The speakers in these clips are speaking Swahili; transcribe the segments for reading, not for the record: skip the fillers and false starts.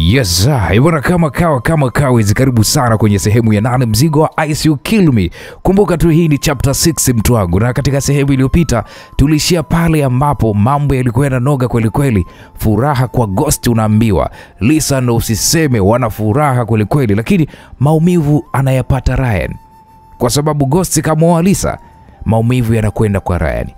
Yes, ibona kama kawa karibu sana kwenye sehemu ya 8 mzigo wa Ice You Kill Me. Kumbuka tu hii ni chapter 6 mtu wangu, na katika sehemu iliyopita tulishia pale ambapo mambo yalikuwa yananoga kweli kweli. Furaha kwa Ghost unaambiwa. Lisa ndo usiseme wana furaha kweli kweli, lakini maumivu anayapata Ryan. Kwa sababu Ghost kama Lisa, maumivu yanakwenda kwa Ryan.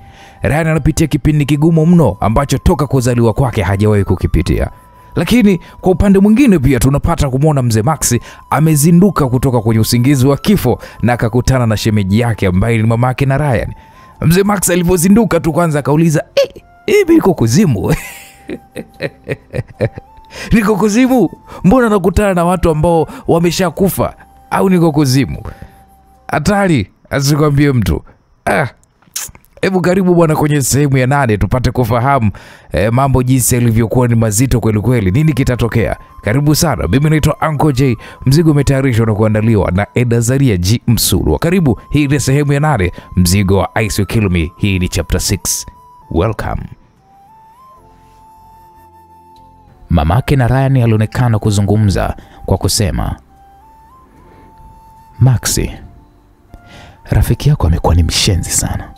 Ryan anapitia kipindi kigumu mno ambacho toka kuzaliwa kwake hajawahi kukipitia. Lakini kwa upande mwingine pia tunapata kumwona mzee Max amezinduka kutoka kwenye usingizi wa kifo na akakutana na shemeji yake ambaye ni mamake na Ryan. Mzee Max alipozinduka tu kwanza akauliza, niko kuzimu? Niko kuzimu? Mbona nakutana na watu ambao wameshakufa? Au niko kuzimu? Hatari, asikwambie mtu. Hebu karibu bwana kwenye sehemu ya 8 tupate kufahamu mambo jinsi yalivyokuwa ni mazito kweli kweli. Nini kitatokea? Karibu sana. Mimi naitwa Uncle J. Mzigo umetayarishwa na kuandaliwa na Edazaria G Msuru. Karibu, hii ni sehemu ya 8 mzigo wa Ice You Kill Me. Hii ni chapter 6. Welcome. Mamake na Ryan alionekana kuzungumza kwa kusema, Maxi, rafiki yako amekuwa ni mshenzi sana.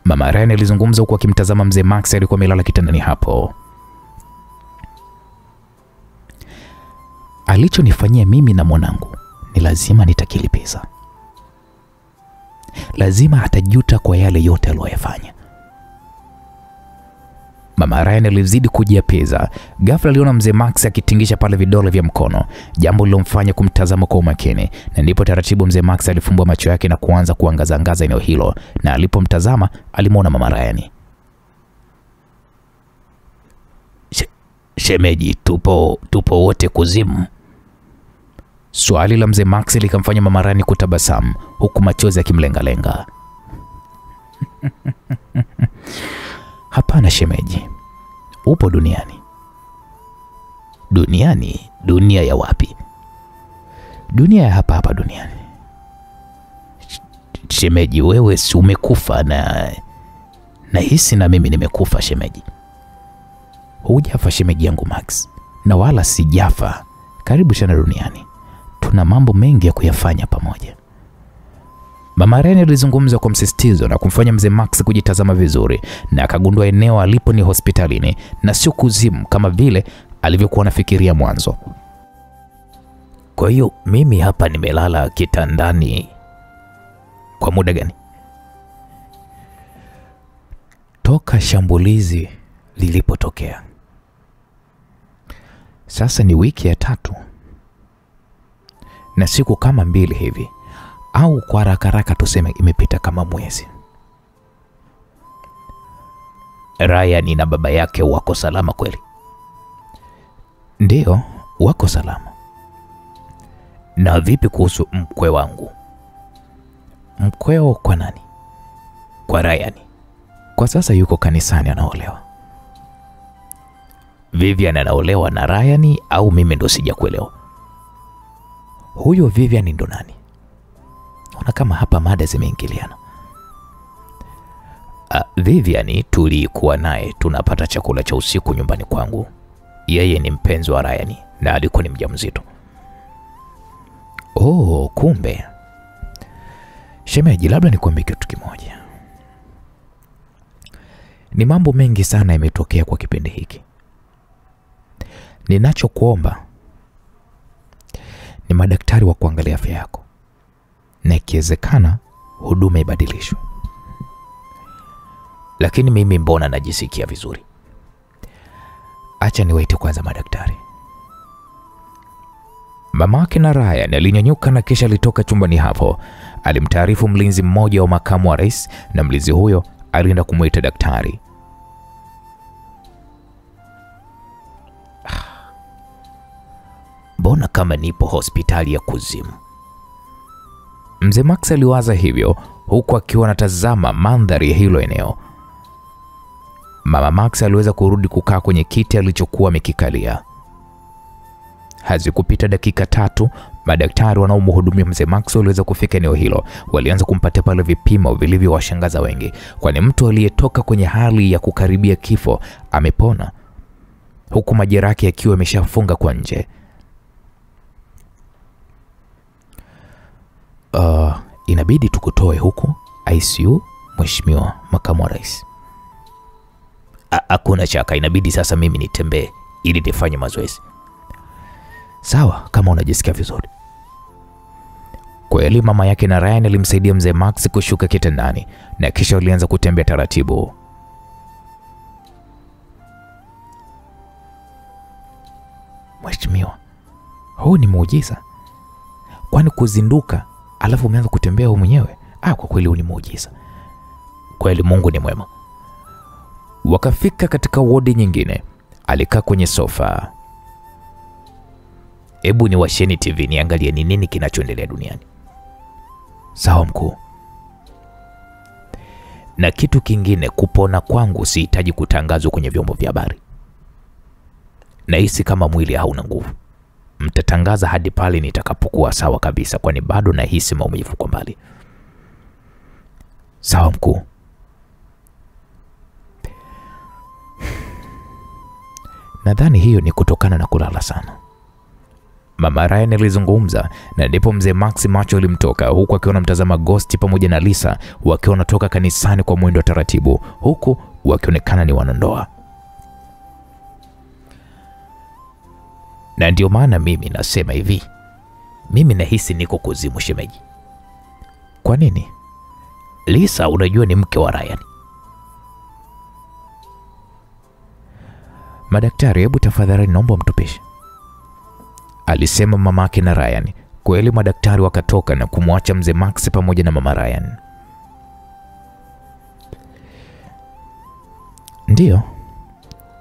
Mama Ryan alizungumza huku akimtazama mzee Max alikuwa amelala kitandani hapo. Alichonifanyia mimi na mwanangu ni lazima nitakilipiza. Lazima atajuta kwa yale yote aliyofanya. Mama Ryan alizidi kujiapeza. Ghafla aliona mzee Max akitingisha pale vidole vya mkono, jambo lilomfanya kumtazama kwa umakini, na ndipo taratibu mzee Max alifumbua macho yake na kuanza kuangaza eneo hilo, na alipomtazama alimwona mama Ryan. Shemeji, tupo wote kuzimu? Swali la mzee Max likamfanya mama Ryan kutabasamu huku machozi yakimlengalenga. Hapana shemeji, upo duniani. Duniani? Dunia ya wapi? Dunia ya hapa duniani. Shemeji, wewe si umekufa? Na hisi na mimi nimekufa shemeji. Hujafa shemeji yangu Max, na wala sijafa. Karibu sana duniani, tuna mambo mengi ya kuyafanya pamoja. Mama Ryan alizungumza kwa msisitizo na kumfanya mzee Max kujitazama vizuri, na akagundua eneo alipo ni hospitalini na sio kuzimu kama vile alivyokuwa anafikiria mwanzo. Kwa hiyo mimi hapa nimelala kitandani kwa muda gani? Toka shambulizi lilipotokea. Sasa ni wiki ya 3 na siku kama 2 hivi, au kwa haraka tuseme imepita kama mwezi. Ryan na baba yake wako salama kweli? Ndio, wako salama. Na vipi kuhusu mkwe wangu? Mkweo kwa nani? Kwa Ryan. Kwa sasa yuko kanisani anaolewa. Vivian anaolewa na Ryan au mimi ndo sijakuelewa? Huyo Vivian ndo nani? Ona kama hapa mada zimeingiliana. Vivian tulikuwa naye tunapata chakula cha usiku nyumbani kwangu. Yeye ni mpenzi wa Ryan na alikuwa ni mjamzito. Oh, kumbe. Shemeji, labda nikwambie kitu kimoja. Ni mambo mengi sana yametokea kwa kipindi hiki. Ninachokuomba ni madaktari wa kuangalia afya yako, na ikiwezekana huduma ibadilishwe. Lakini mimi mbona najisikia vizuri? Acha niwaite kwanza madaktari. Mamake na Ryan alinyanyuka na kisha alitoka chumbani hapo. Alimtaarifu mlinzi mmoja wa makamu wa rais, na mlinzi huyo alienda kumuita daktari. Mbona kama nipo hospitali ya kuzimu? Mzee Max aliwaza hivyo huku akiwa anatazama mandhari ya hilo eneo. Mama Max aliweza kurudi kukaa kwenye kiti alichokuwa amekikalia. Hazikupita dakika 3, madaktari wanaomhudumia mzee Max waliweza kufika eneo hilo. Walianza kumpatia pale vipimo vilivyowashangaza wengi, kwani mtu aliyetoka kwenye hali ya kukaribia kifo amepona. huku majeraha yake yakiwa yameshafunga kwa nje. Inabidi tukutoe huku ICU, Mheshimiwa Makamu wa Rais. Hakuna shaka, inabidi sasa mimi nitembee ili nifanye mazoezi. Sawa, kama unajisikia vizuri. Kweli mama yake na Ryan alimsaidia mzee Max kushuka kitandani na kisha walianza kutembea taratibu. Mheshimiwa, huu ni muujiza. Kwani kuzinduka alafu umeanza kutembea wewe mwenyewe? Kwa kweli huu ni muujiza. Kweli Mungu ni mwema. Wakafika katika wodi nyingine. Alikaa kwenye sofa. Hebu ni washeni TV niangalie ni nini kinachoendelea duniani. Sawa mkuu. Na kitu kingine, kupona kwangu sihitaji kutangazwa kwenye vyombo vya habari. Nahisi kama mwili hauna nguvu. Mtatangaza hadi pale nitakapokuwa sawa kabisa, kwani bado nahisi maumivu kwa mbali. Sawa mkuu. Nadhani hiyo ni kutokana na kulala sana. Mama Ryan alizungumza, na ndipo mzee Max macho alimtoka huku akiwa anamtazama Ghost pamoja na Lisa wakiwa wanatoka kanisani kwa mwendo wa taratibu, huku wakionekana ni wanandoa. Na ndio maana mimi nasema hivi, mimi nahisi niko kuzimu shemeji. Kwa nini? Lisa unajua ni mke wa Ryan. Madaktari, hebu tafadhali naomba mtupishe, alisema mamake na Ryan. Kweli madaktari wakatoka na kumwacha mzee Max pamoja na mama Ryan. Ndiyo,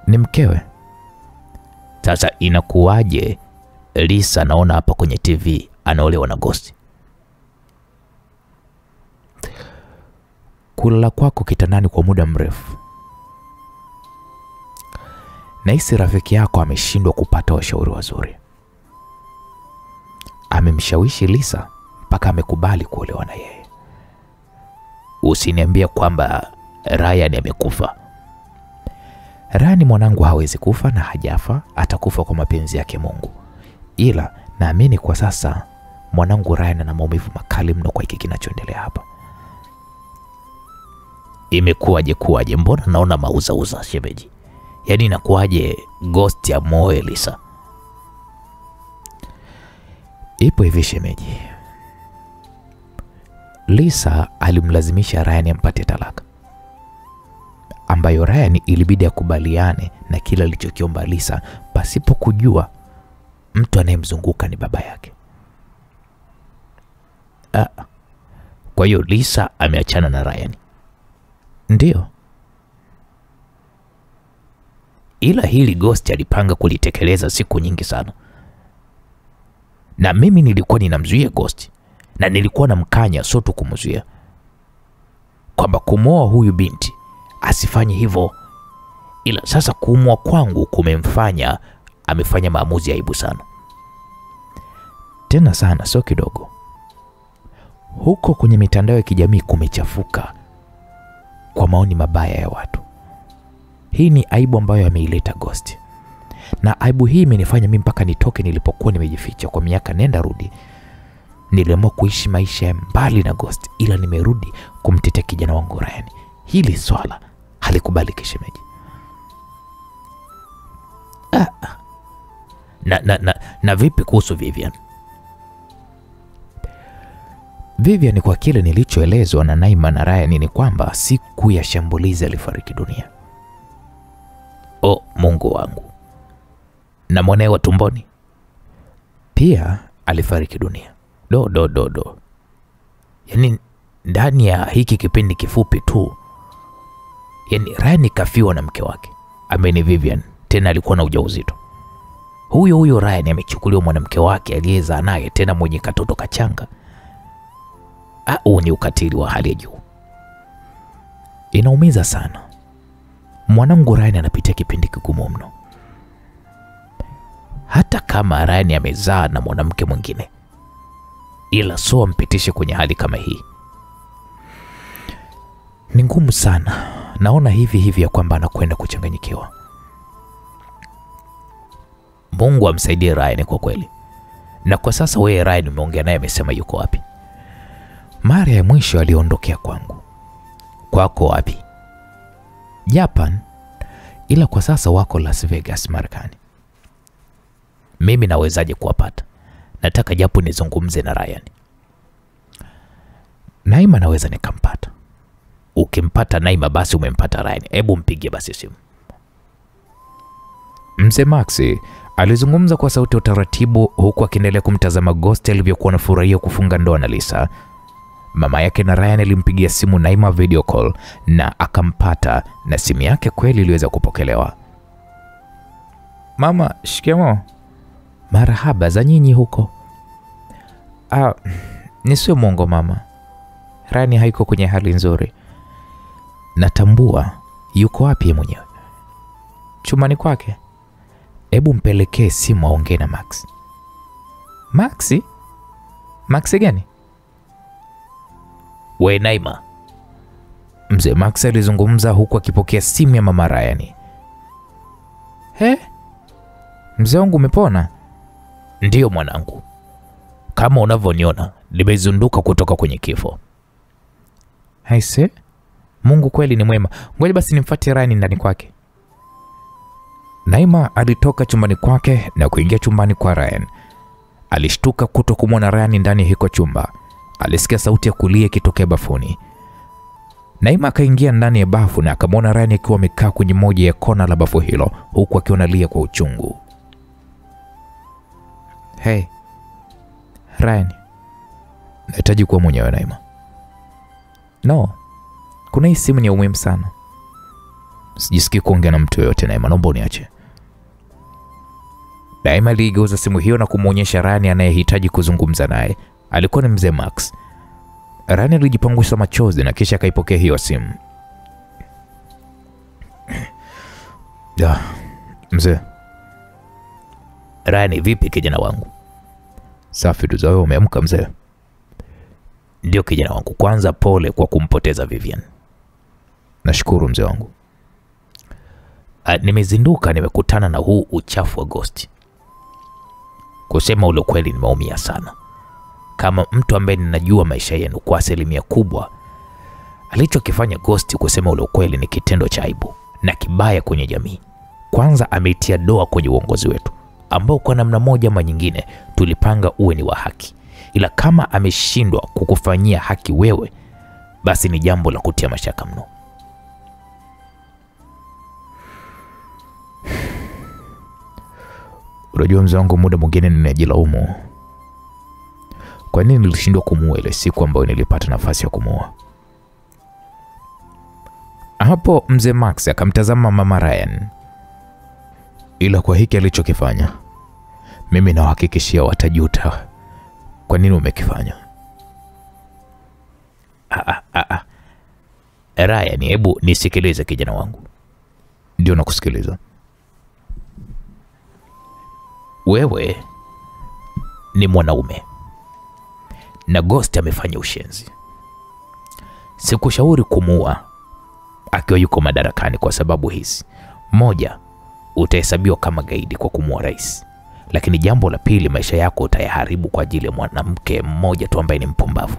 ni mkewe. Sasa inakuwaje Lisa naona hapa kwenye TV anaolewa na Ghost? Kulala kwako kitandani kwa muda mrefu. Nahisi rafiki yako ameshindwa kupata washauri wazuri. Amemshawishi Lisa mpaka amekubali kuolewa na yeye. Usiniambie kwamba Ryan amekufa. Ryan mwanangu hawezi kufa na hajafa, atakufa kwa mapenzi yake Mungu. Ila naamini kwa sasa mwanangu Ryan ana maumivu makali mno kwa hiki kinachoendelea hapa. Imekuwaje? Mbona naona mauza shemeji? Yaani inakuwaje Ghost ya moe Lisa? Ipo hivi shemeji. Lisa alimlazimisha Ryan ampate talaka, ambayo Ryan ilibidi akubaliane na kila alichokiomba Lisa pasipo kujua mtu anayemzunguka ni baba yake. Kwa hiyo Lisa ameachana na Ryan. Ndiyo. Ila hili Ghost alipanga kulitekeleza siku nyingi sana. Na mimi nilikuwa ninamzuia Ghost, na nilikuwa namkanya sio tu kumzuia, kwamba kumwoa huyu binti asifanye hivyo. Ila sasa kumwoa kwangu kumemfanya amefanya maamuzi ya aibu sana. Tena sana, sio kidogo. Huko kwenye mitandao ya kijamii kumechafuka kwa maoni mabaya ya watu. Hii ni aibu ambayo ameileta Ghost. Na aibu hii imenifanya mimi mpaka nitoke nilipokuwa nimejificha kwa miaka nenda rudi. Niliamua kuishi maisha ya mbali na Ghost, ila nimerudi kumtetea kijana wangu Ryan. Hili swala halikubaliki shemeji. Na vipi kuhusu Vivian? Vivian, kwa kile nilichoelezwa na Naima na Ryan ni kwamba siku ya shambulizi alifariki dunia. Mungu wangu. Na mwanae wa tumboni pia alifariki dunia. Do. Yaani ndani ya hiki kipindi kifupi tu, yaani Ryan kafiwa na mke wake ambaye ni Vivian, tena alikuwa na ujauzito. Huyo Ryan amechukuliwa mwanamke wake aliyezaa naye, tena mwenye katoto kachanga. Huu ni ukatili wa hali ya juu. Inaumiza sana. Mwanangu Ryan anapitia kipindi kigumu mno. Hata kama Ryan amezaa na mwanamke mwingine, ila sio ampitishe kwenye hali kama hii. Ni ngumu sana. Naona hivi ya kwamba anakwenda kuchanganyikiwa. Mungu amsaidie Ryan kwa kweli. Na kwa sasa wewe Ryan umeongea naye, amesema yuko wapi? Mara ya mwisho aliondokea kwangu. Kwako wapi? Japan, ila kwa sasa wako Las Vegas, Marekani. Mimi nawezaje kuwapata? Nataka japo nizungumze na Ryan. Naima naweza nikampata. Ukimpata Naima basi umempata Ryan. Hebu mpigie basi simu. Mzee Maxi alizungumza kwa sauti ya utaratibu huku akiendelea kumtazama Ghost alivyokuwa anafurahia kufunga ndoa na Lisa. Mama yake na Ryan alimpigia simu Naima video call na akampata, na simu yake kweli iliweza kupokelewa. Mama, shikamo. Marahaba, za nyinyi huko? Nisiwe mwongo mama. Ryan haiko kwenye hali nzuri. Natambua. Yuko wapi mwenyewe? Chumani kwake. Hebu mpelekee simu aongee na Max. Maxi? Maxi gani? We Naima. Mzee Max alizungumza huku akipokea simu ya mama Ryan. Mzee wangu umepona? Ndiyo mwanangu. Kama unavyoniona, nimezunduka kutoka kwenye kifo. Haise, Mungu kweli ni mwema. Ngoja basi nimfuate Ryan ndani kwake. Naima alitoka chumbani kwake na kuingia chumbani kwa Ryan. Alishtuka kutokumwona Ryan ndani hiko chumba. Alisikia sauti ya kulia ikitokea bafuni. Naima akaingia ndani ya bafu na akamwona Ryan akiwa amekaa kwenye moja ya kona la bafu hilo huku akiwa analia kwa uchungu. Hey Ryan, nahitaji kuwa mwenyewe Naima. No, kuna hii simu ni muhimu sana. Sijisikii kuongea na mtu yoyote Naima, naomba uniache. Naima aligeuza simu hiyo na kumuonyesha Ryan anayehitaji kuzungumza naye. Alikuwa ni mzee Max. Ryan alijipangusha machozi na kisha akaipokea hiyo simu. Mzee. Ryan, vipi kijana wangu? Safi tu, wewe umeamka mzee? Ndio kijana wangu. Kwanza pole kwa kumpoteza Vivian. Nashukuru mzee wangu. Nimezinduka, nimekutana na huu uchafu wa Ghost. Kusema ule kweli nimeumia sana. Kama mtu ambaye ninajua maisha yenu kwa asilimia kubwa, alichokifanya Ghost kusema ule kweli ni kitendo cha aibu na kibaya kwenye jamii. Kwanza ameitia doa kwenye uongozi wetu ambao kwa namna moja ama nyingine tulipanga uwe ni wa haki. Ila kama ameshindwa kukufanyia haki wewe, basi ni jambo la kutia mashaka mno. Unajua mzee wangu, muda mwingine ninajilaumu. Kwa nini nilishindwa kumuua ile siku ambayo nilipata nafasi ya kumuua? Hapo mzee Max akamtazama mama Ryan. Ila kwa hiki alichokifanya, mimi nawahakikishia watajuta. Kwa nini umekifanya? Ryan, hebu nisikilize kijana wangu. Ndio nakusikiliza. Wewe ni mwanaume na Ghost amefanya ushenzi. Sikushauri kumuua akiwa yuko madarakani kwa sababu hizi. Moja, utahesabiwa kama gaidi kwa kumuua rais. Lakini jambo la pili, maisha yako utayaharibu kwa ajili ya mwanamke mmoja tu ambaye ni mpumbavu.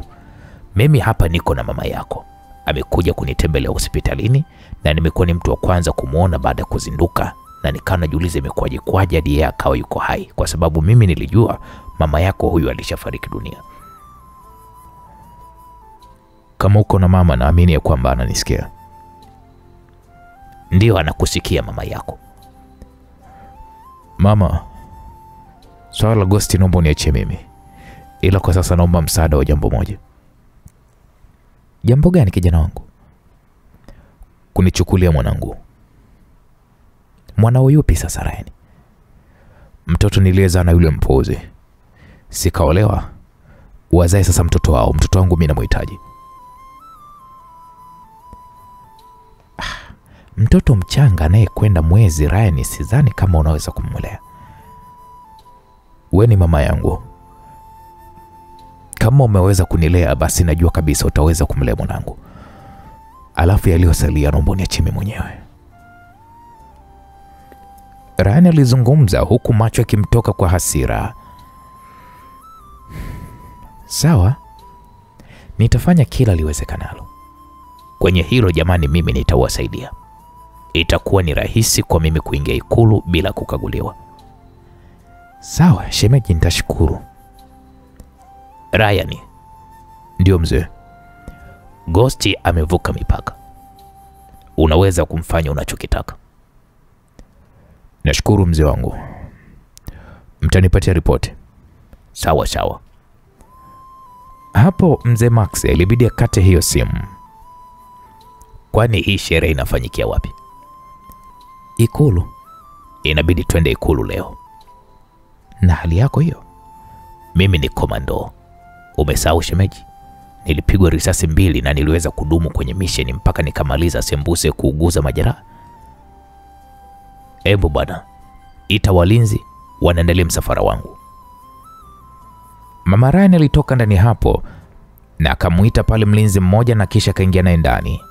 Mimi hapa niko na mama yako. Amekuja kunitembelea hospitalini na nimekuwa ni mtu wa kwanza kumuona baada ya kuzinduka, na nikana jiulize imekuwaje kwaje hadi yeye akawa yuko hai, kwa sababu mimi nilijua mama yako huyu alishafariki dunia. Kama uko na mama, naamini ya kwamba ananisikia. Ndio, anakusikia mama yako. Mama, swala la Ghost naomba uniachie mimi. Ila kwa sasa naomba msaada wa jambo moja. Jambo gani kijana wangu? Kunichukulia mwanangu. Mwanao yupi sasa Ryan? Mtoto nilieza na yule mpozi. Sikaolewa. Wazae sasa mtoto wao. Mtoto wangu mimi namhitaji. Mtoto mchanga naye kwenda mwezi Ryan, sidhani kama unaweza kumlea. Wewe ni mama yangu. Kama umeweza kunilea basi najua kabisa utaweza kumlea mwanangu. Alafu yaliyosalia naomba uniachie mwenyewe. Ryan alizungumza huku macho yakimtoka kwa hasira. Sawa, nitafanya kila liwezekanalo. Kwenye hilo jamani, mimi nitawasaidia. Itakuwa ni rahisi kwa mimi kuingia ikulu bila kukaguliwa. Sawa, shemeji, nitashukuru. Ryan. Ndio mzee. Ghost amevuka mipaka. Unaweza kumfanya unachokitaka. Nashukuru mzee wangu. Mtanipatia ripoti. Sawa sawa. Hapo mzee Max ilibidi akate hiyo simu. Kwani hii sherehe inafanyikia wapi? Ikulu. Inabidi twende ikulu leo. Na hali yako hiyo? Mimi ni komando. Umesahau shemeji? Nilipigwa risasi 2 na niliweza kudumu kwenye misheni mpaka nikamaliza sembuse kuuguza majeraha. Hebu bwana, ita walinzi wanaendelea msafara wangu. Mama Ryan alitoka ndani hapo na akamuita pale mlinzi mmoja na kisha kaingia naye ndani.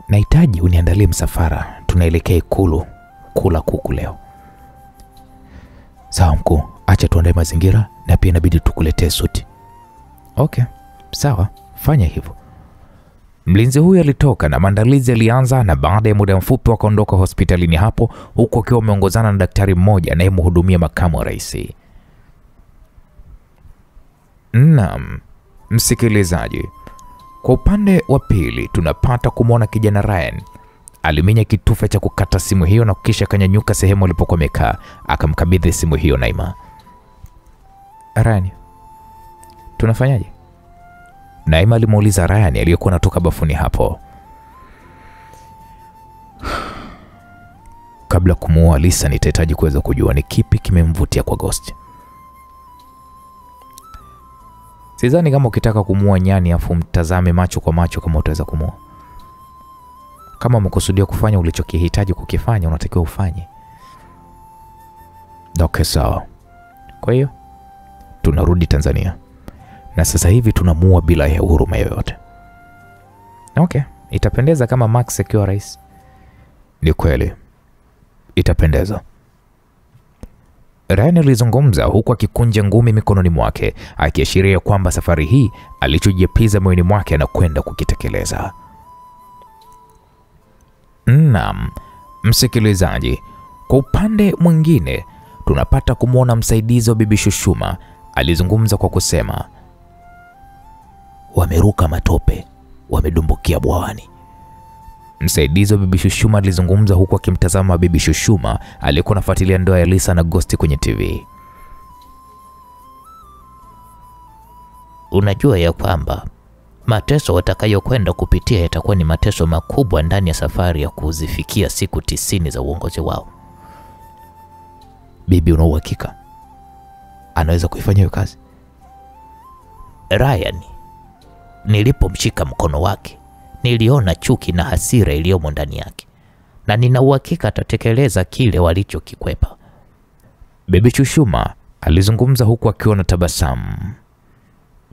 Nahitaji uniandalie msafara, tunaelekea ikulu kula kuku leo. Sawa mkuu, acha tuandae mazingira na pia inabidi tukuletee suti. Okay, sawa, fanya hivyo. Mlinzi huyu alitoka na maandalizi yalianza, na baada ya muda mfupi wakaondoka hospitalini hapo, huku akiwa wameongozana na daktari mmoja anayemhudumia makamu wa rais. Naam, msikilizaji, kwa upande wa pili tunapata kumwona kijana Ryan aliminya kitufe cha kukata simu hiyo na kisha kanyanyuka sehemu alipokuwa amekaa, akamkabidhi simu hiyo Naima. Ryan, tunafanyaje? Naima alimuuliza Ryan aliyekuwa anatoka bafuni hapo. Kabla kumuoa Lisa nitahitaji kuweza kujua ni kipi kimemvutia kwa Ghost. Sidhani kama ukitaka kumuoa nyani afu mtazame macho kwa macho kama utaweza kumuoa. Kama umekusudia kufanya ulichokihitaji kukifanya, unatakiwa ufanye. Okay, sawa. Kwa hiyo tunarudi Tanzania. Na sasa hivi tunamuoa bila ya huruma yoyote. Okay, itapendeza kama Max akiwa rais. Ni kweli, itapendeza. Ryan alizungumza huku akikunja ngumi mikononi mwake, akiashiria kwamba safari hii alichojiapiza moyoni mwake anakwenda kukitekeleza. Naam, msikilizaji, kwa upande mwingine tunapata kumwona msaidizi wa Bibi Shushuma alizungumza kwa kusema, wameruka matope, wamedumbukia bwawani. Msaidizi wa Bibi Shushuma alizungumza huku akimtazama Bibi Shushuma aliyekuwa anafuatilia ndoa ya Lisa na Ghost kwenye TV. Unajua ya kwamba mateso watakayokwenda kupitia yatakuwa ni mateso makubwa ndani ya safari ya kuzifikia siku 90 za uongozi wao. Bibi, una uhakika anaweza kuifanya hiyo kazi? Ryan, nilipomshika mkono wake niliona chuki na hasira iliyomo ndani yake, na nina uhakika atatekeleza kile walichokikwepa. Bibi Shushuma alizungumza huku akiwa na tabasamu.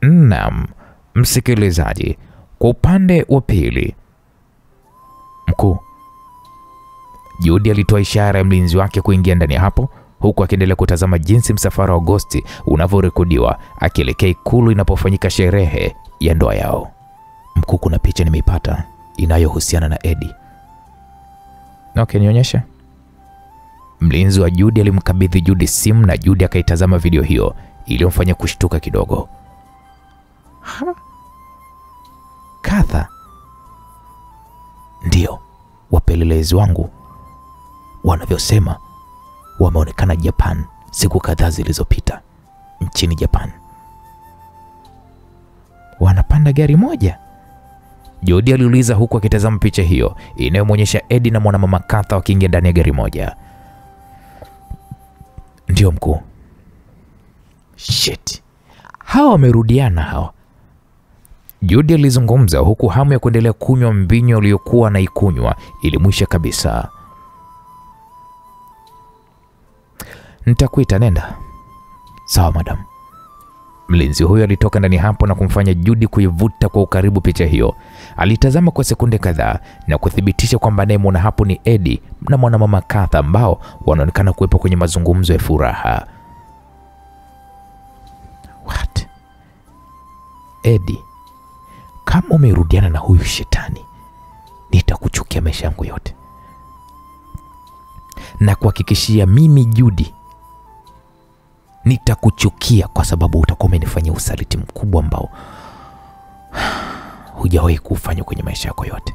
Naam, msikilizaji, kwa upande wa pili, mkuu Judy alitoa ishara ya mlinzi wake kuingia ndani hapo, huku akiendelea kutazama jinsi msafara wa Ghost unavyorekodiwa akielekea ikulu inapofanyika sherehe ya ndoa yao. Mkuu, kuna picha nimeipata inayohusiana na Eddie. Okay, nionyeshe. Mlinzi wa Judy alimkabidhi Judy simu na Judy akaitazama video hiyo iliyomfanya kushtuka kidogo. Katha. Ndio, wapelelezi wangu wanavyosema wameonekana Japan siku kadhaa zilizopita. Nchini Japan wanapanda gari moja? Judy aliuliza huku akitazama picha hiyo inayomwonyesha Eddie na mwanamama Katha wakiingia ndani ya gari moja. Ndio mkuu. Shit, hawa wamerudiana hawa. Judy alizungumza huku hamu ya kuendelea kunywa mvinyo aliyokuwa na ikunywa ilimwisha kabisa. Nitakuita, nenda. Sawa madam. Mlinzi huyo alitoka ndani hapo na kumfanya Judy kuivuta kwa ukaribu picha hiyo. Alitazama kwa sekunde kadhaa na kuthibitisha kwamba anayemwona hapo ni Eddie na mwanamama Katha ambao wanaonekana kuwepo kwenye mazungumzo ya furaha. What? Eddie, kama umerudiana na huyu shetani, nitakuchukia maisha yangu yote. Na kuhakikishia mimi Judy, nitakuchukia kwa sababu utakuwa umenifanyia usaliti mkubwa ambao hujawahi kufanya kwenye maisha yako yote.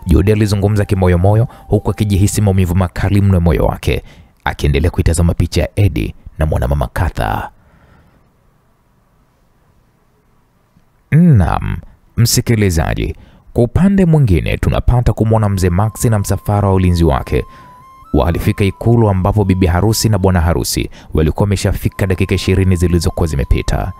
Judy alizungumza kimoyomoyo huku akijihisi maumivu makali mno moyo wake, akiendelea kuitazama picha ya Eddie na mwanamama Katha. Naam, msikilizaji, kwa upande mwingine tunapata kumwona mzee Max na msafara wa ulinzi wake. Walifika ikulu ambapo bibi harusi na bwana harusi walikuwa wameshafika dakika 20 zilizokuwa zimepita.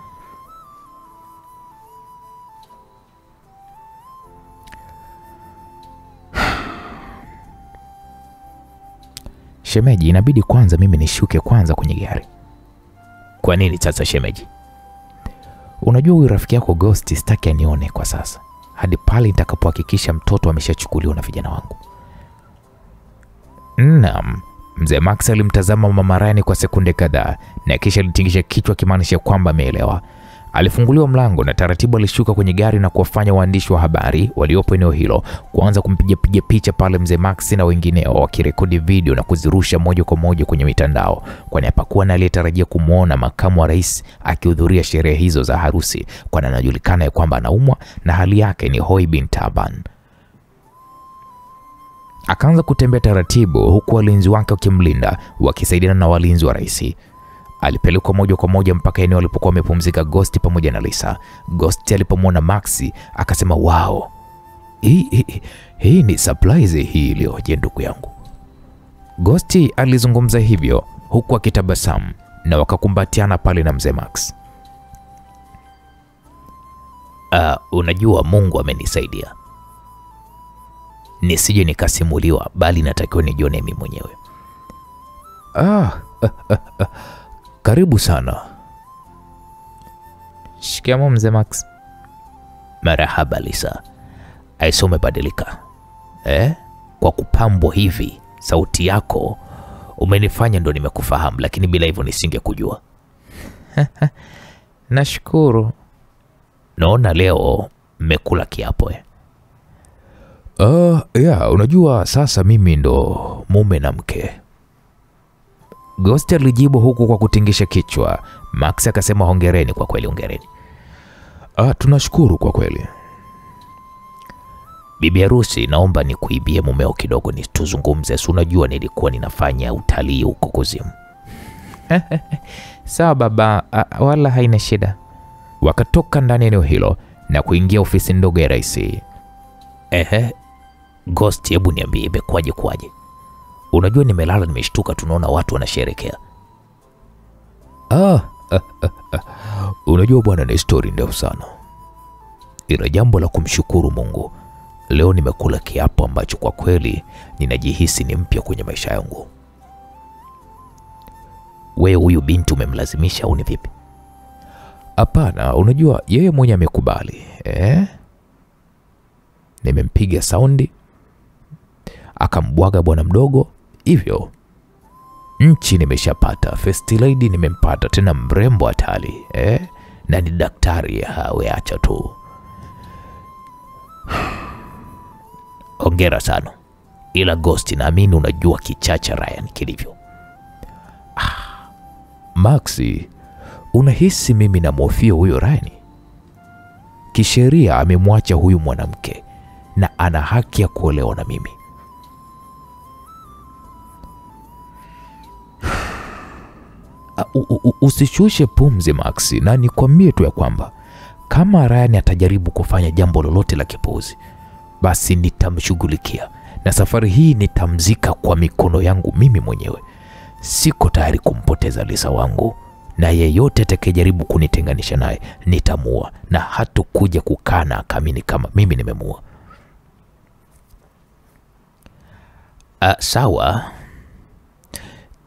Shemeji, inabidi kwanza mimi nishuke kwanza kwenye gari. Kwa nini sasa shemeji? Unajua huyu rafiki yako Ghost sitaki anione kwa sasa, hadi pale nitakapohakikisha mtoto ameshachukuliwa na vijana wangu. Naam, mzee Max alimtazama mama Ryan kwa sekunde kadhaa na kisha alitingisha kichwa kimaanisha kwamba ameelewa. Alifunguliwa mlango na taratibu alishuka kwenye gari na kuwafanya waandishi wa habari waliopo eneo hilo kuanza kumpiga picha pale mzee Max na wengineo, wakirekodi video na kuzirusha moja kwa moja kwenye mitandao, kwani hapakuwa na aliyetarajia kumwona makamu wa rais akihudhuria sherehe hizo za harusi, kwani anajulikana ya kwamba anaumwa na hali yake ni hoi bin taban. Akaanza kutembea taratibu huku walinzi wake wakimlinda, wakisaidiana na walinzi wa rais. Alipelekwa moja kwa moja mpaka eneo alipokuwa amepumzika Ghost pamoja na Lisa. Ghost alipomwona Maxi akasema, "Wow. Hii ni surprise hii leo je ndugu yangu." Ghost alizungumza hivyo huku akitabasamu na wakakumbatiana pale na mzee Max. Unajua Mungu amenisaidia. Nisije nikasimuliwa bali natakiwa nijione mimi mwenyewe. Karibu sana. Shikamoo mzee Max. Marahaba Lisa. Aisha umebadilika. Kwa kupambwa hivi, sauti yako umenifanya ndo nimekufahamu, lakini bila hivyo nisingekujua. Nashukuru. Naona leo mmekula kiapo. Unajua sasa mimi ndo mume na mke. Ghost alijibu huku kwa kutingisha kichwa. Max akasema, hongereni kwa kweli, hongereni. Tunashukuru kwa kweli. Bibi harusi, naomba nikuibie mumeo kidogo tuzungumze. Unajua nilikuwa ninafanya utalii huko kuzimu. Sawa baba, wala haina shida. Wakatoka ndani eneo hilo na kuingia ofisi ndogo ya rais. Ghost, hebu niambie imekwaje kwaje? Unajua nimelala nimeshtuka, tunaona watu wanasherekea. Unajua bwana, ni story ndefu sana. Ila jambo la kumshukuru Mungu, leo nimekula kiapo ambacho kwa kweli ninajihisi ni mpya kwenye maisha yangu. Wewe huyu binti umemlazimisha au ni vipi? Hapana, unajua yeye mwenyewe amekubali. Nimempiga saundi akambwaga bwana mdogo hivyo. Nchi nimeshapata, first lady nimempata, tena mrembo hatari, na ni daktari. Hawe acha tu. Hongera sana. Ila Ghost, naamini unajua kichacha Ryan kilivyo. Maxi, unahisi mimi namhofia huyo Ryan? Kisheria amemwacha huyu mwanamke na ana haki ya kuolewa na mimi. Usishushe pumzi Maxi, na nikwambie tu ya kwamba kama Ryan atajaribu kufanya jambo lolote la kipuuzi, basi nitamshughulikia, na safari hii nitamzika kwa mikono yangu mimi mwenyewe. Siko tayari kumpoteza Lisa wangu, na yeyote atakayejaribu kunitenganisha naye nitamua, na hatakuja kukana akamini kama mimi nimemua. Sawa.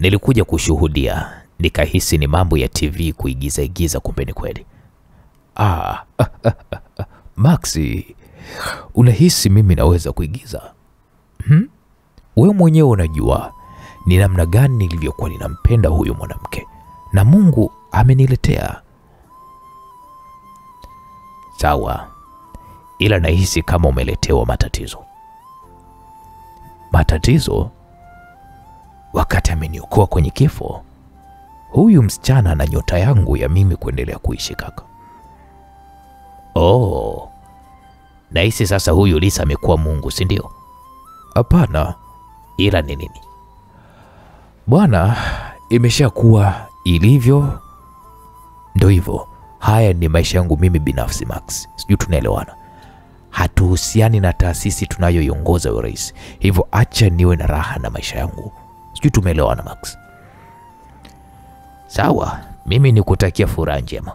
Nilikuja kushuhudia nikahisi ni mambo ya TV kuigiza, kumbe ni kweli. Maxi, unahisi mimi naweza kuigiza? Wewe mwenyewe unajua ni namna gani nilivyokuwa ninampenda huyu mwanamke, na Mungu ameniletea. Sawa, ila nahisi kama umeletewa matatizo. Matatizo? Wakati ameniokoa kwenye kifo? Huyu msichana na nyota yangu ya mimi kuendelea kuishi kaka. Oh, nahisi sasa huyu Lisa amekuwa Mungu, si ndio? Hapana. Ila ni nini? Bwana, imeshakuwa ilivyo, ndio hivyo. Haya ni maisha yangu mimi binafsi Max. Sijui tunaelewana. Hatuhusiani na taasisi tunayoiongoza ya rais. Hivyo acha niwe na raha na maisha yangu. Sijui tumeelewana Max. Sawa, mimi nikutakia furaha njema.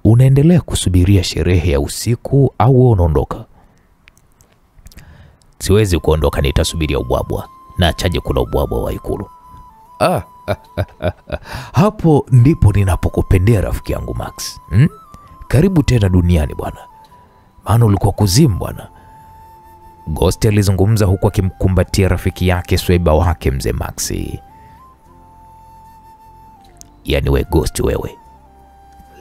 Unaendelea kusubiria sherehe ya usiku au unaondoka? Siwezi kuondoka, nitasubiria ubwabwa. Na achaje kula ubwabwa wa Ikulu. Hapo ndipo ninapokupendea rafiki yangu Max. Karibu tena duniani bwana. Maana ulikuwa kuzimu bwana. Ghost alizungumza huku akimkumbatia rafiki yake sweba wake mzee Maxi. Yaani we Ghost wewe,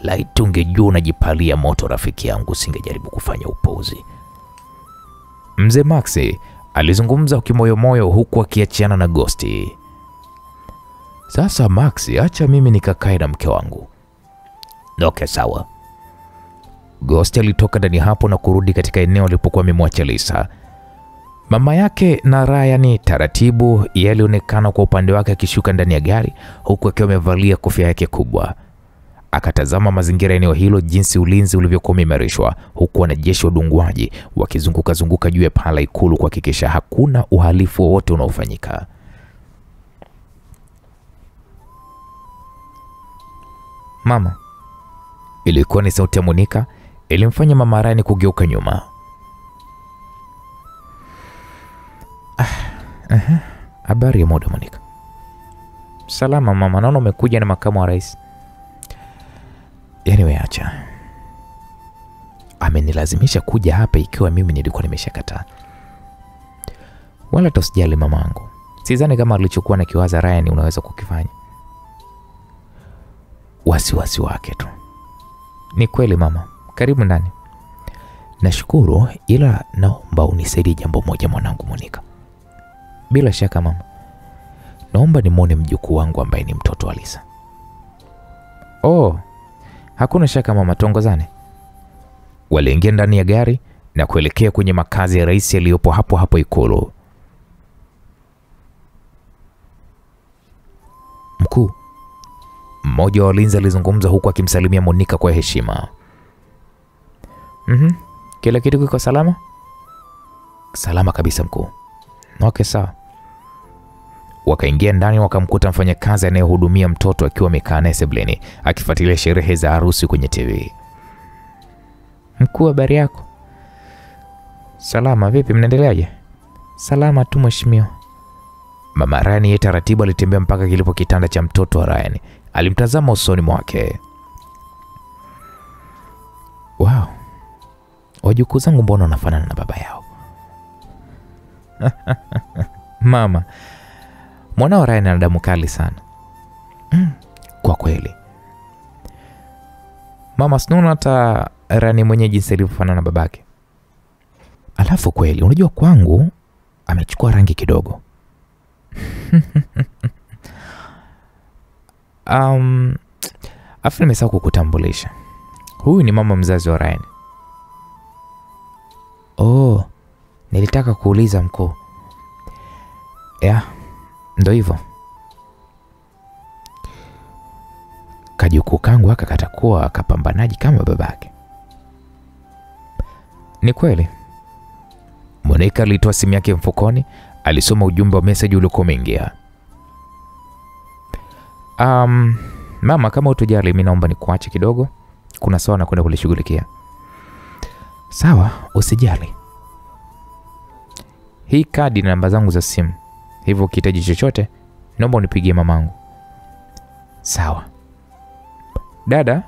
laiti ungejua unajipalia moto rafiki yangu, singejaribu kufanya upuuzi. Mzee Maxi alizungumza kimoyomoyo huku akiachiana na Ghost. Sasa Maxi, acha mimi nikakae na mke wangu. Okay, sawa. Ghost alitoka ndani hapo na kurudi katika eneo alipokuwa amemwacha Lisa. Mama yake na Ryan taratibu yalionekana kwa upande wake akishuka ndani ya gari huku akiwa amevalia kofia yake kubwa. Akatazama mazingira eneo hilo, jinsi ulinzi ulivyokuwa umeimarishwa, huku wanajeshi wadungwaji wakizunguka juu ya paa la Ikulu kuhakikisha hakuna uhalifu wowote unaofanyika. Mama. Ilikuwa ni sauti ya Monica, ilimfanya mama Ryan kugeuka nyuma. Habari ya muda Monica? Salama mama, naona umekuja na makamu wa rais. Anyway, acha. Amenilazimisha kuja hapa ikiwa mimi nilikuwa nimeshakataa. Wala tosijali mamangu. Sidhani kama alichokuwa na kiwaza Ryan unaweza kukifanya. Wasiwasi wake tu. Ni kweli mama. Karibu ndani. Nashukuru, ila naomba unisaidie jambo moja mwanangu Monica. Bila shaka mama. Naomba nimwone mjukuu wangu ambaye ni mtoto wa Lisa. Oh, hakuna shaka mama, tuongozane. Waliingia ndani ya gari na kuelekea kwenye makazi ya rais yaliyopo hapo Ikulu. Mkuu, mmoja wa walinzi alizungumza huku akimsalimia Monica kwa heshima. Kila kitu kiko salama? Salama kabisa mkuu. Okay, sawa. Wakaingia ndani wakamkuta mfanyakazi anayehudumia mtoto akiwa amekaa naye sebuleni akifuatilia sherehe za harusi kwenye TV. Mkuu, habari yako? Salama, vipi mnaendeleaje? Salama tu mheshimiwa. Mama Ryan yeye taratibu alitembea mpaka kilipo kitanda cha mtoto wa Ryan. Alimtazama usoni mwake. Wow. Wajukuu zangu mbona wanafanana na baba yao? Mama, mwanao Ryan ana damu kali sana. Kwa kweli. Mama, sinaona hata Ryan mwenyewe jinsi alivyofanana na babake. Alafu kweli, unajua kwangu amechukua rangi kidogo. Afu nimesahau kukutambulisha. Huyu ni mama mzazi wa Ryan. Oh, nilitaka kuuliza mkuu. Ndio hivyo. Kajukuu kangu akakatakuwa akapambanaji kama babake. Ni kweli. Monica alitoa simu yake mfukoni, alisoma ujumbe wa message uliokuwa umeingia. Mama, kama utojali mimi naomba nikuache kidogo. Kuna swala nakwenda kulishughulikia. Sawa, usijali. Hii kadi na namba zangu za simu. Hivyo ukihitaji chochote, naomba unipigie mamangu. Sawa. Dada,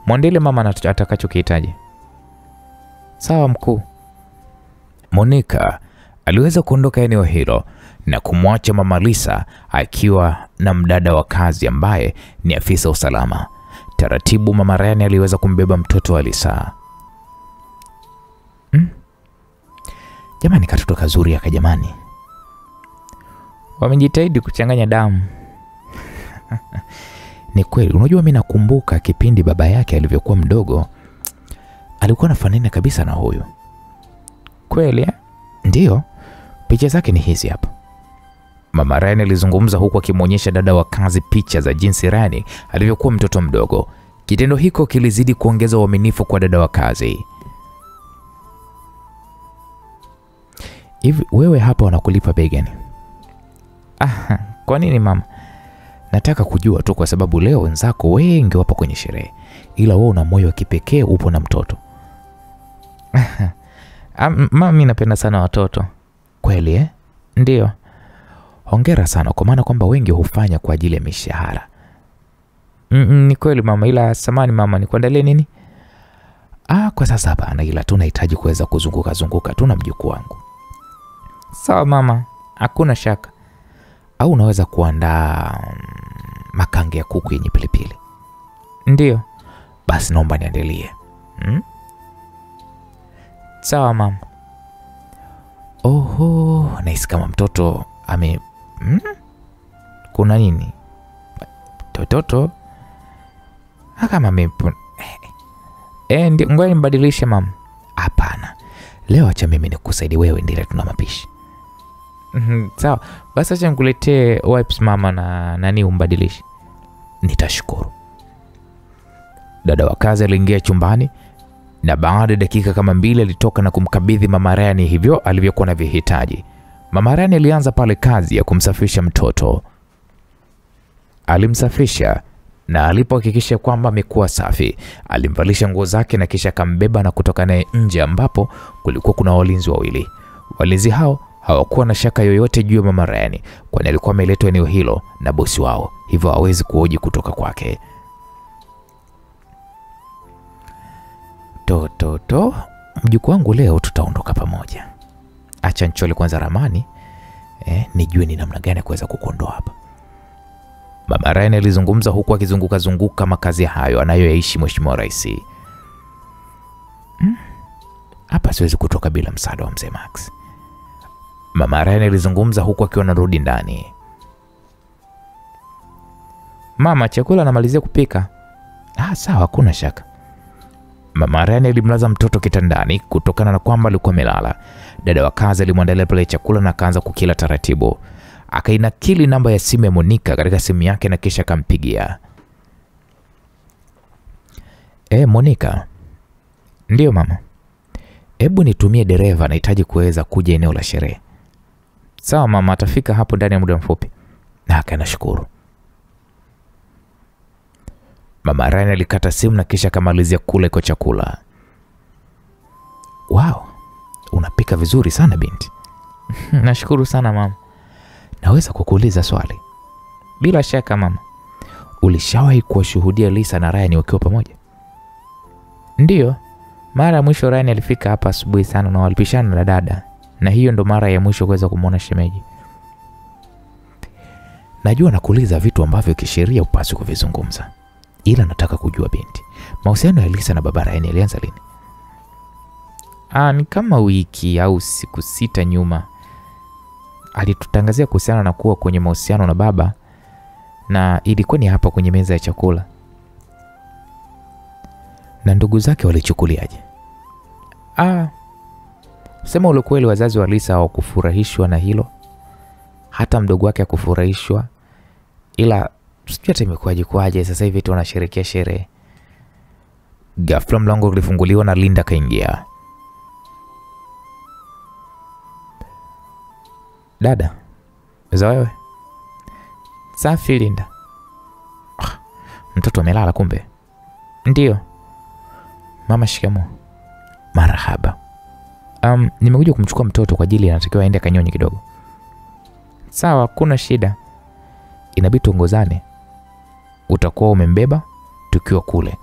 mwandile mama atakachokihitaji. Sawa mkuu. Monica aliweza kuondoka eneo hilo na kumwacha Mama Lisa akiwa na mdada wa kazi ambaye ni afisa usalama. Taratibu Mama Ryan aliweza kumbeba mtoto wa Lisa. Jamani, katoto kazuri aka jamani. Wamejitahidi kuchanganya damu. Ni kweli, unajua mimi nakumbuka kipindi baba yake alivyokuwa mdogo alikuwa anafanana kabisa na huyu. Kweli eh? Ndio. Picha zake ni hizi hapa. Mama Ryan alizungumza huku akimwonyesha dada wa kazi picha za jinsi Ryan alivyokuwa mtoto mdogo. Kitendo hiko kilizidi kuongeza uaminifu kwa dada wa kazi. Hivi wewe hapa wanakulipa bei gani? Kwa nini mama? Nataka kujua tu kwa sababu leo wenzako wengi wapo kwenye sherehe. Ila wewe una moyo wa kipekee, upo na mtoto. Mama, mimi napenda sana watoto. Kweli eh? Ndio. Hongera sana kwa maana kwamba wengi hufanya kwa ajili ya mishahara. Ni kweli mama, ila samani mama, nikuandalie nini? Kwa sasa hapana, ila tunahitaji kuweza kuzunguka tu na mjukuu wangu. Sawa mama, hakuna shaka. Au unaweza kuandaa makange ya kuku yenye pilipili? Ndio. Basi naomba niandalie. Sawa mama. Oho, nahisi kama mtoto kuna nini? Toto? Kama ndio, ngoja nimbadilishe mama. Hapana. Leo acha mimi nikusaidie wewe, ndile tuna mapishi. Sawa. Basi acha nikuletee wipes mama na nani umbadilishe. Nitashukuru. Dada wa kazi aliingia chumbani na baada ya dakika kama 2 alitoka na kumkabidhi Mama Ryan hivyo alivyokuwa na vihitaji. Mama Ryan alianza pale kazi ya kumsafisha mtoto. Alimsafisha na alipohakikisha kwamba amekuwa safi, alimvalisha nguo zake na kisha akambeba na kutoka naye nje ambapo kulikuwa kuna walinzi wawili. Walinzi hao hawakuwa na shaka yoyote juu ya Mama Ryan kwani alikuwa ameletwa eneo hilo na bosi wao, hivyo hawezi kuhoji kutoka kwake. Toto, mjukuu wangu leo tutaondoka pamoja. Acha nichole kwanza ramani, nijue ni namna gani kuweza kukuondoa hapa. Mama Ryan alizungumza huku akizunguka makazi hayo anayoishi Mheshimiwa Rais. Hapa siwezi kutoka bila msaada wa Mzee Max. Mama Ryan alizungumza huku akiwa anarudi ndani. Mama, chakula namalizia kupika. Sawa, hakuna shaka. Mama Ryan alimlaza mtoto kitandani kutokana na kwamba alikuwa amelala. Dada wa kazi alimwandalia pale chakula na akaanza kukila taratibu. Akainakili namba ya simu ya Monica katika simu yake na kisha akampigia. Monica. Ndio mama. Hebu nitumie dereva, nahitaji kuweza kuja eneo la sherehe. Sawa mama, atafika hapo ndani ya muda mfupi. Na akanashukuru. Mama Ryan alikata simu na kisha akamalizia kula kwa chakula. Wow, unapika vizuri sana binti. Nashukuru sana mama. Naweza kukuuliza swali? Bila shaka mama. Ulishawahi kuwashuhudia Lisa na Ryan wakiwa pamoja? Ndio. Mara ya mwisho Ryan alifika hapa asubuhi sana na walipishana na dada. Na hiyo ndo mara ya mwisho kuweza kumuona shemeji. Najua nakuuliza vitu ambavyo kisheria upaswi kuvizungumza. Ila nataka kujua binti, mahusiano ya Lisa na baba Ryan yalianza lini? Ni kama wiki au siku 6 nyuma. Alitutangazia kuhusiana na kuwa kwenye mahusiano na baba na ilikuwa ni hapa kwenye meza ya chakula. Na ndugu zake walichukuliaje? Sema ule kweli, wazazi wa Lisa hawakufurahishwa na hilo. Hata mdogo wake hakufurahishwa. Ila sijui hata imekuwaje sasa hivi tu wanasherehekea sherehe. Ghafla mlango ulifunguliwa na Linda kaingia. Dada, za wewe? Safi Linda. Mtoto amelala kumbe? Ndio. Mama, shikamoo. Marahaba. Nimekuja kumchukua mtoto kwa ajili anatakiwa aende kanyonye kidogo. Sawa, kuna shida. Inabidi tuongozane. utakuwa umembeba tukiwa kule.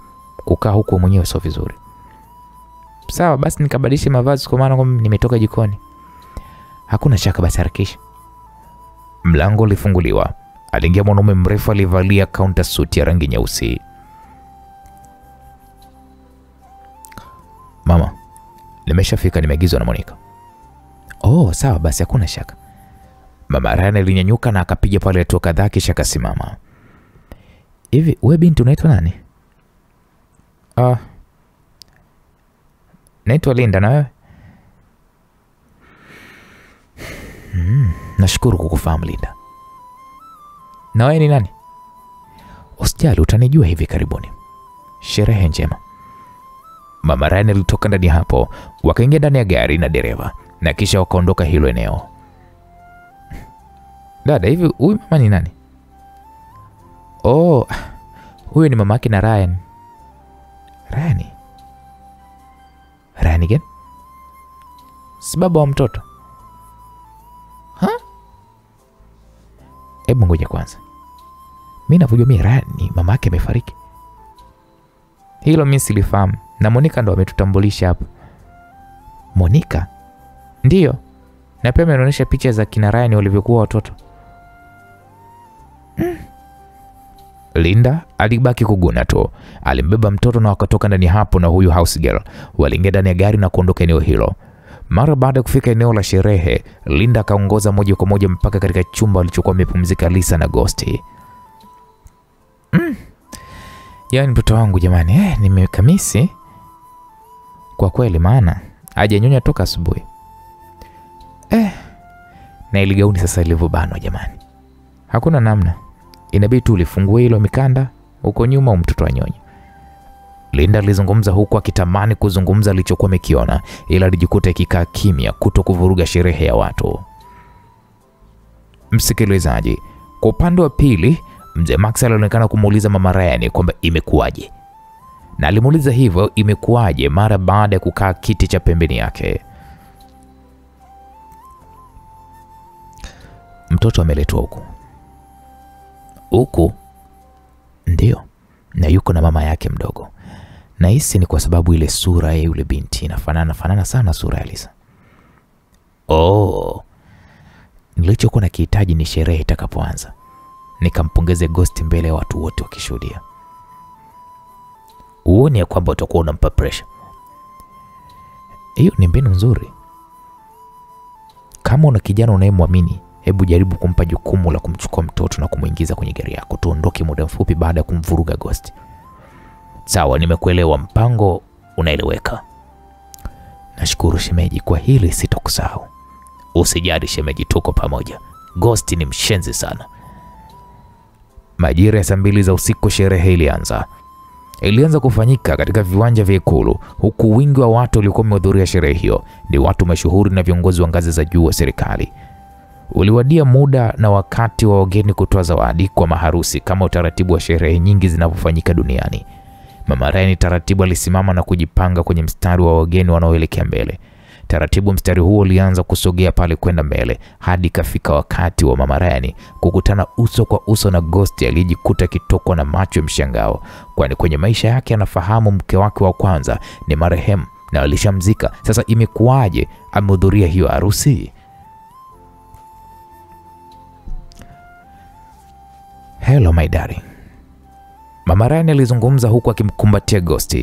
Kukaa huko mwenyewe sio vizuri. Sawa basi nikabadilisha mavazi kwa maana nimetoka jikoni. Hakuna shaka basi harakisha. Mlango ulifunguliwa. Aliingia mwanaume mrefu alivalia counter suit ya rangi nyeusi. Mama, nimeshafika, nimeagizwa na Monica. Oh, sawa basi hakuna shaka. Mama Ryan alinyanyuka na akapiga pale hatua kadhaa kisha akasimama. Hivi wewe binti unaitwa nani? Naitwa Linda, na wewe? Nashukuru kukufahamu Linda. Na wewe ni nani? Usijali, utanijua hivi karibuni. Sherehe njema. Mama Ryan alitoka ndani hapo, wakaingia ndani ya gari na dereva na kisha wakaondoka hilo eneo. Dada, hivi huyu mama ni nani? Oh, huyu ni mamake na Ryan. Ryan again? Si baba wa mtoto? Hebu ngoja kwanza. Mimi navujua Ryan ni mamake amefariki. Hilo mimi silifahamu. Na Monica ndo ametutambulisha hapo. Monica? Ndiyo. Na pia ameonyesha picha za kina Ryan walivyokuwa watoto. Linda alibaki kuguna tu. Alimbeba mtoto na wakatoka ndani hapo na huyu house girl. Waliingia ndani ya gari na kuondoka eneo hilo. Mara baada ya kufika eneo la sherehe, Linda akaongoza moja kwa moja mpaka katika chumba alichokuwa amepumzika Lisa na Ghost. Yaani mtoto wangu jamani, nimekamisi. Kwa kweli maana hajanyonya toka asubuhi. Na ile gauni sasa ilivyobanwa jamani. Hakuna namna. Inabidi tu ulifungue hilo mikanda huko nyuma mtoto anyonye. Linda alizungumza huku akitamani kuzungumza alichokuwa amekiona, ila alijikuta ikikaa kimya kutokuvuruga sherehe ya watu. Msikilizaji, kwa upande wa pili, mzee Max alionekana kumuuliza mama Ryan kwamba imekuwaje. Na alimuuliza hivyo imekuwaje mara baada ya kukaa kiti cha pembeni yake. Mtoto ameletwa huku. Ndio. Na yuko na mama yake mdogo. Na hisi ni kwa sababu ile sura ya yule binti inafanana sana sura ya Lisa. Nilichokuwa nakihitaji ni sherehe itakapoanza nikampongeze Ghost mbele ya watu wote wakishuhudia. Uone ya kwamba utakuwa unampa pressure. Hiyo ni mbinu nzuri. Kama una kijana unayemwamini, hebu jaribu kumpa jukumu la kumchukua mtoto na kumuingiza kwenye gari yako. Tuondoke muda mfupi baada ya kumvuruga Ghost. Sawa, nimekuelewa, mpango unaeleweka. Nashukuru shemeji, kwa hili sitokusahau. Usijali shemeji, tuko pamoja. Ghost ni mshenzi sana. Majira ya saa 2 za usiku sherehe ilianza kufanyika katika viwanja vya Ikulu, huku wingi wa watu waliokuwa wamehudhuria sherehe hiyo ni watu mashuhuri na viongozi wa ngazi za juu wa serikali. Uliwadia muda na wakati wa wageni kutoa zawadi kwa maharusi kama utaratibu wa sherehe nyingi zinavyofanyika duniani. Mama Ryan taratibu alisimama na kujipanga kwenye mstari wa wageni wanaoelekea mbele. Taratibu mstari huo ulianza kusogea pale kwenda mbele hadi kafika wakati wa Mama Ryan kukutana uso kwa uso na Ghost aliyejikuta kitoko na macho ya mshangao, kwani kwenye maisha yake anafahamu mke wake wa kwanza ni marehemu na alishamzika. Sasa imekuwaje amehudhuria hiyo harusi? Hello my darling. Mama Ryan alizungumza huku akimkumbatia Ghost.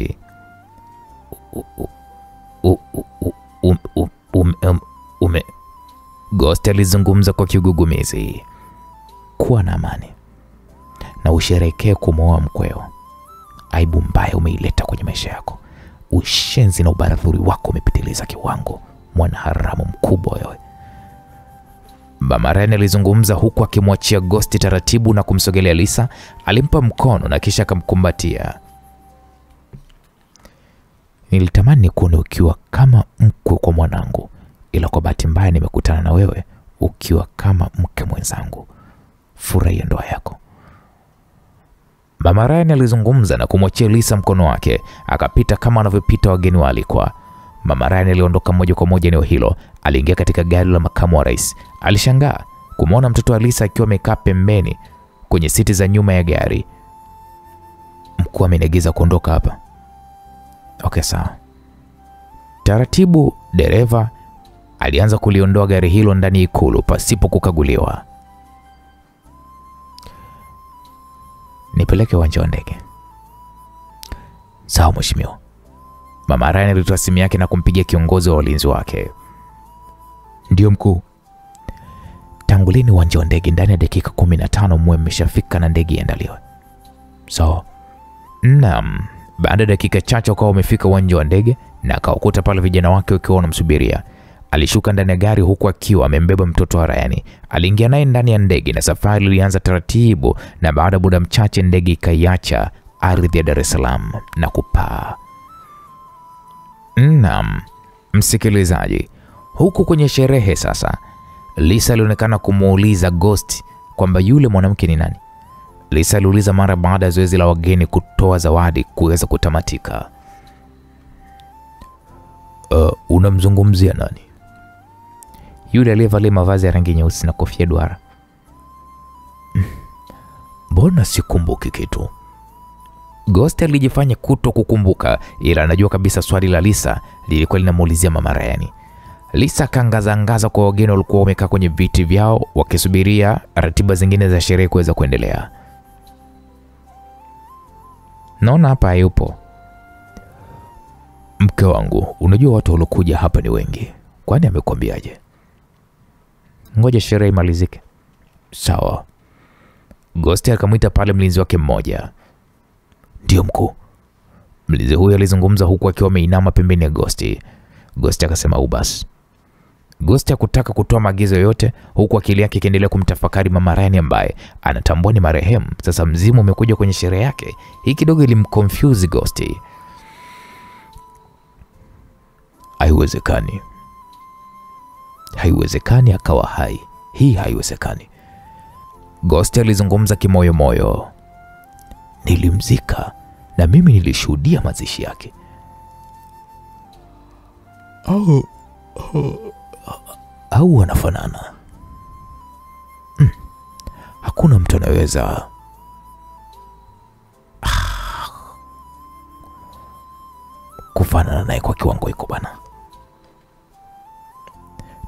Ghost alizungumza kwa kigugumizi. Kuwa na amani na usherekee kumwoa mkweo. Aibu mbaya umeileta kwenye maisha yako. Ushenzi na ubaradhuri wako umepitiliza kiwango. Mwana haramu mkubwa wewe. Mama Ryan alizungumza huku akimwachia Ghost taratibu na kumsogelea Lisa. Alimpa mkono na kisha akamkumbatia. Nilitamani kuona ukiwa kama mkwe kwa mwanangu, ila kwa bahati mbaya nimekutana na wewe ukiwa kama mke mwenzangu. Furahia ndoa yako. Mama Ryan alizungumza na kumwachia Lisa mkono wake, akapita kama anavyopita wageni waalikwa. Mama Ryan aliondoka moja kwa moja eneo hilo. Aliingia katika gari la makamu wa rais. Alishangaa kumwona mtoto wa Lisa akiwa amekaa pembeni kwenye siti za nyuma ya gari. mkuu ameniagiza kuondoka hapa. Okay, sawa. Taratibu dereva alianza kuliondoa gari hilo ndani ya ikulu pasipo kukaguliwa. Nipeleke uwanja wa ndege. Sawa mheshimiwa. Mama Ryan alitoa simu yake na kumpigia kiongozi wa walinzi wake. Ndio mkuu. Tangu lini uwanja wa ndege? Ndani ya dakika 15 muwe mmeshafika na ndege iandaliwe. Sawa. Naam. Baada ya dakika chache wakawa wamefika uwanja wa ndege na akawakuta pale vijana wake wakiwa wanamsubiria. Alishuka ndani ya gari huku akiwa amembeba mtoto wa Ryan. Aliingia naye ndani ya ndege na safari ilianza taratibu, na baada ya muda mchache ndege ikaiacha ardhi ya Dar es Salaam na kupaa. Naam, msikilizaji, huku kwenye sherehe sasa, Lisa alionekana kumuuliza Ghost kwamba yule mwanamke ni nani. Lisa aliuliza mara baada ya zoezi la wageni kutoa zawadi kuweza kutamatika. Unamzungumzia nani? Yule aliyevalia mavazi ya rangi nyeusi na kofia duara. Mbona sikumbuki kitu? Ghost alijifanya kuto kukumbuka, ila anajua kabisa swali la Lisa lilikuwa linamuulizia Mama Ryan. Lisa kaangaza kwa wageni walikuwa wamekaa kwenye viti vyao wakisubiria ratiba zingine za sherehe kuweza kuendelea. Naona hapa hayupo. Mke wangu, unajua watu waliokuja hapa ni wengi. Kwani amekwambiaje? Ngoja sherehe imalizike. Sawa. Ghost akamwita pale mlinzi wake mmoja. Ndio mkuu. Mlinzi huyo alizungumza huku akiwa ameinama pembeni ya Ghost. Ghost akasema ubas. Ghost hakutaka kutoa maagizo yote huku akili yake ikiendelea kumtafakari Mama Ryan ambaye anatambua ni marehemu. Sasa mzimu umekuja kwenye sherehe yake. Hii kidogo ilimconfuse Ghost. Haiwezekani. Haiwezekani akawa hai. Hii haiwezekani. Ghost alizungumza kimoyo moyo. Nilimzika na mimi nilishuhudia mazishi yake. Au wanafanana? Hakuna mtu anaweza. Kufanana naye kwa kiwango hiko bana.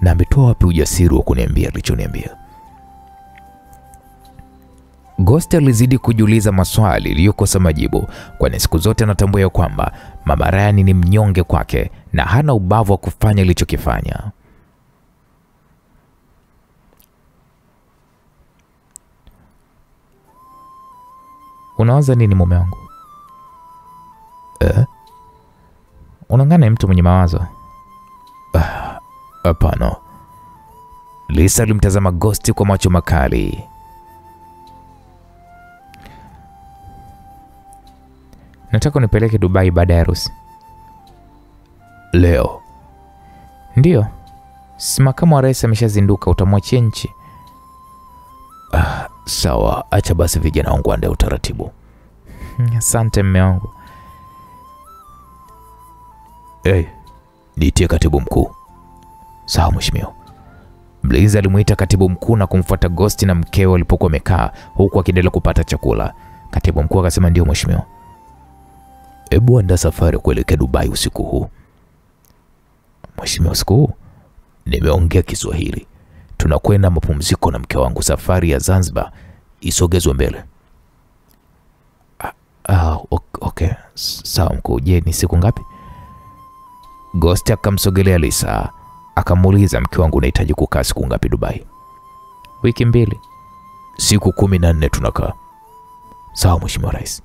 Na ametoa wapi ujasiri wa kuniambia alichoniambia? Ghost alizidi kujiuliza maswali iliyokosa majibu, kwani siku zote anatambua kwamba Mama Ryan ni mnyonge kwake na hana ubavu wa kufanya ilichokifanya. Unawaza nini mume wangu? Unangana mtu mwenye mawazo? Hapana. Lisa alimtazama Ghost kwa macho makali. Nataka unipeleke Dubai baada ya harusi. Leo? Ndio. Si makamu wa rais ameshazinduka, utamwachia nchi. Sawa, acha basi vijana wangu waandae utaratibu. Asante mme wangu. Niitie katibu mkuu. Sawa mheshimiwa. Mlinzi alimuita katibu mkuu na kumfuata Ghost na mkeo walipokuwa wamekaa huku akiendelea kupata chakula. Katibu mkuu akasema ndio mheshimiwa. Hebu andaa safari kuelekea Dubai usiku huu. Mheshimiwa, usiku huu? Nimeongea Kiswahili. Tunakwenda mapumziko na mke wangu. Safari ya Zanzibar isogezwe mbele. Okay. Sawa mkuu. Je, ni siku ngapi? Ghost akamsogelea Lisa akamuuliza, mke wangu unahitaji kukaa siku ngapi Dubai? Wiki 2. Siku 14 tunakaa. Sawa mheshimiwa rais.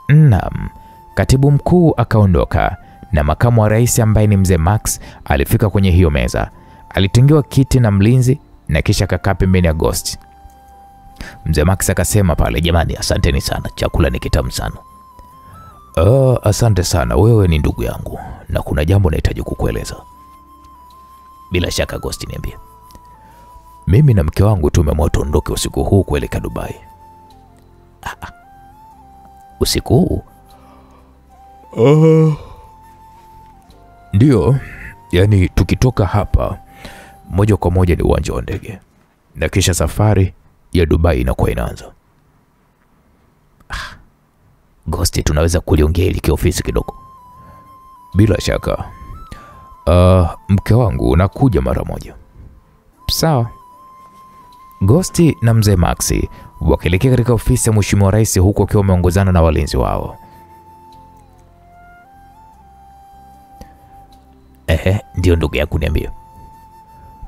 Naam. Katibu mkuu akaondoka na makamu wa rais ambaye ni mzee Max alifika kwenye hiyo meza. Alitengewa kiti na mlinzi na kisha akakaa pembeni ya Ghost. Mzee Max akasema pale, jamani asanteni sana, chakula ni kitamu sana. Asante sana, wewe ni ndugu yangu na kuna jambo nahitaji kukueleza. Bila shaka Ghost, niambie. Mimi na mke wangu tumeamua tuondoke usiku huu kuelekea Dubai. Usiku huu? Ndio, yani tukitoka hapa moja kwa moja ni uwanja wa ndege na kisha safari ya Dubai inakuwa inaanza. Ghost, tunaweza kuliongea hili kiofisi kidogo? Bila shaka. Mke wangu nakuja mara moja. Sawa. Ghost na mzee Max wakielekea katika ofisi ya Mheshimiwa Rais huku wakiwa wameongozana na walinzi wao. Ndio ndugu yako, niambie.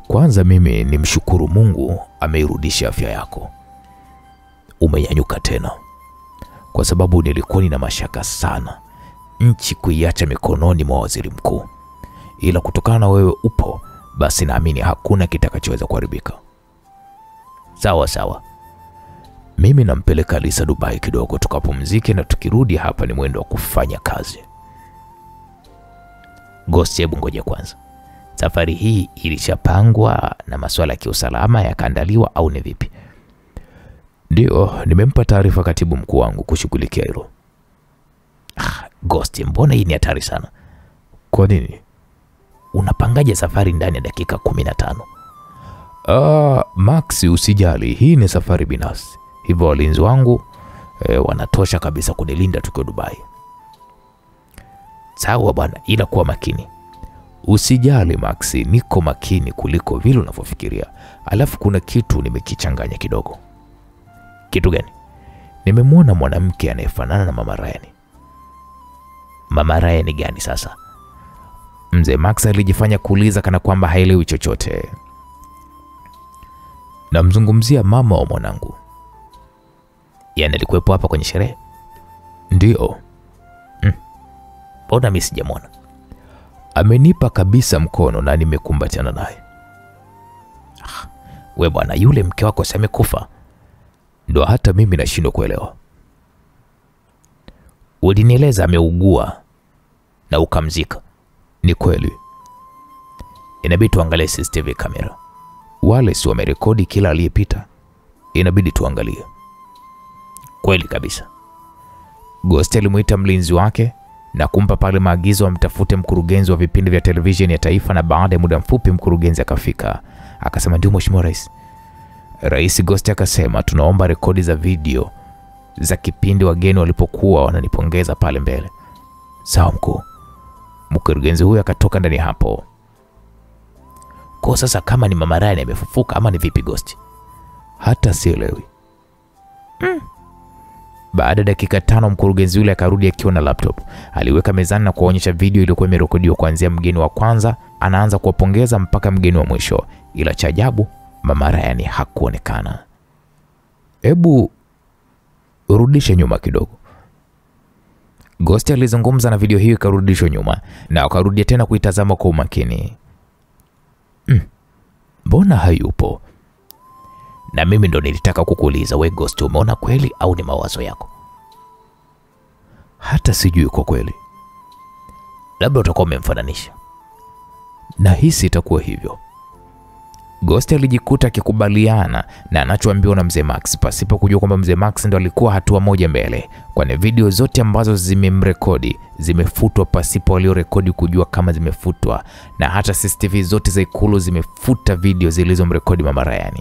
Kwanza mimi nimshukuru Mungu ameirudisha afya yako. Umenyanyuka tena. Kwa sababu nilikuwa nina mashaka sana nchi kuiacha mikononi mwa waziri mkuu. Ila kutokana na wewe upo, basi naamini hakuna kitakachoweza kuharibika. Sawa sawa. Mimi nampeleka Lisa Dubai kidogo tukapumzike, na tukirudi hapa ni mwendo wa kufanya kazi. Ghost, hebu ngoja kwanza. Safari hii ilishapangwa na masuala ya kiusalama yakaandaliwa au ni vipi? Ndio, nimempa taarifa katibu mkuu wangu kushughulikia hilo. Ghost, mbona hii ni hatari sana? Kwa nini? Unapangaje safari ndani ya dakika 15? Max, usijali, hii ni safari binafsi. Hivyo walinzi wangu wanatosha kabisa kunilinda tukiwa Dubai. Sawa bwana, ila kuwa makini. Usijali Max, niko makini kuliko vile unavyofikiria. Alafu kuna kitu nimekichanganya kidogo. Kitu gani? Nimemwona mwanamke anayefanana na Mama Ryan. Mama Ryan gani sasa? Mzee Max alijifanya kuuliza kana kwamba haelewi chochote. Namzungumzia mama wa mwanangu. Yaani alikuwepo hapa kwenye sherehe? Ndio. Mbona mimi sijamwona? Amenipa kabisa mkono na nimekumbatiana naye. We bwana, yule mke wako si amekufa? Ndio hata mimi nashindwa kuelewa. Ulinieleza ameugua na ukamzika. Ni kweli. Inabidi tuangalie CCTV kamera. Wale si wamerekodi kila aliyepita. Inabidi tuangalie. Kweli kabisa. Ghost alimuita mlinzi wake na kumpa pale maagizo amtafute mkurugenzi wa vipindi vya televisheni ya taifa, na baada ya muda mfupi mkurugenzi akafika. Akasema, ndio Mheshimiwa Rais. Rais Ghost akasema, tunaomba rekodi za video za kipindi wageni walipokuwa wananipongeza pale mbele. Sawa mkuu. Mkurugenzi huyo akatoka ndani hapo. Kwa sasa kama ni Mama Ryan amefufuka ama ni vipi Ghost? Hata sielewi. Baada ya dakika 5 mkurugenzi yule akarudi akiwa na laptop. Aliweka mezani na kuonyesha video iliyokuwa imerekodiwa kuanzia mgeni wa kwanza anaanza kuwapongeza mpaka mgeni wa mwisho. Ila cha ajabu, Mama Ryan hakuonekana. Hebu rudisha nyuma kidogo. Ghost alizungumza na video hiyo ikarudishwa nyuma na akarudia tena kuitazama kwa umakini. Mbona hayupo? Na mimi ndo nilitaka kukuuliza, we Ghost, umeona kweli au ni mawazo yako? Hata sijui kwa kweli. Labda utakuwa umemfananisha. Na hisi itakuwa hivyo. Ghost alijikuta akikubaliana na anachoambiwa na mzee Max pasipo kujua kwamba mzee Max ndo alikuwa hatua moja mbele, kwani video zote ambazo zimemrekodi zimefutwa pasipo waliorekodi kujua kama zimefutwa, na hata CCTV zote za Ikulu zimefuta video zilizomrekodi Mama Ryan.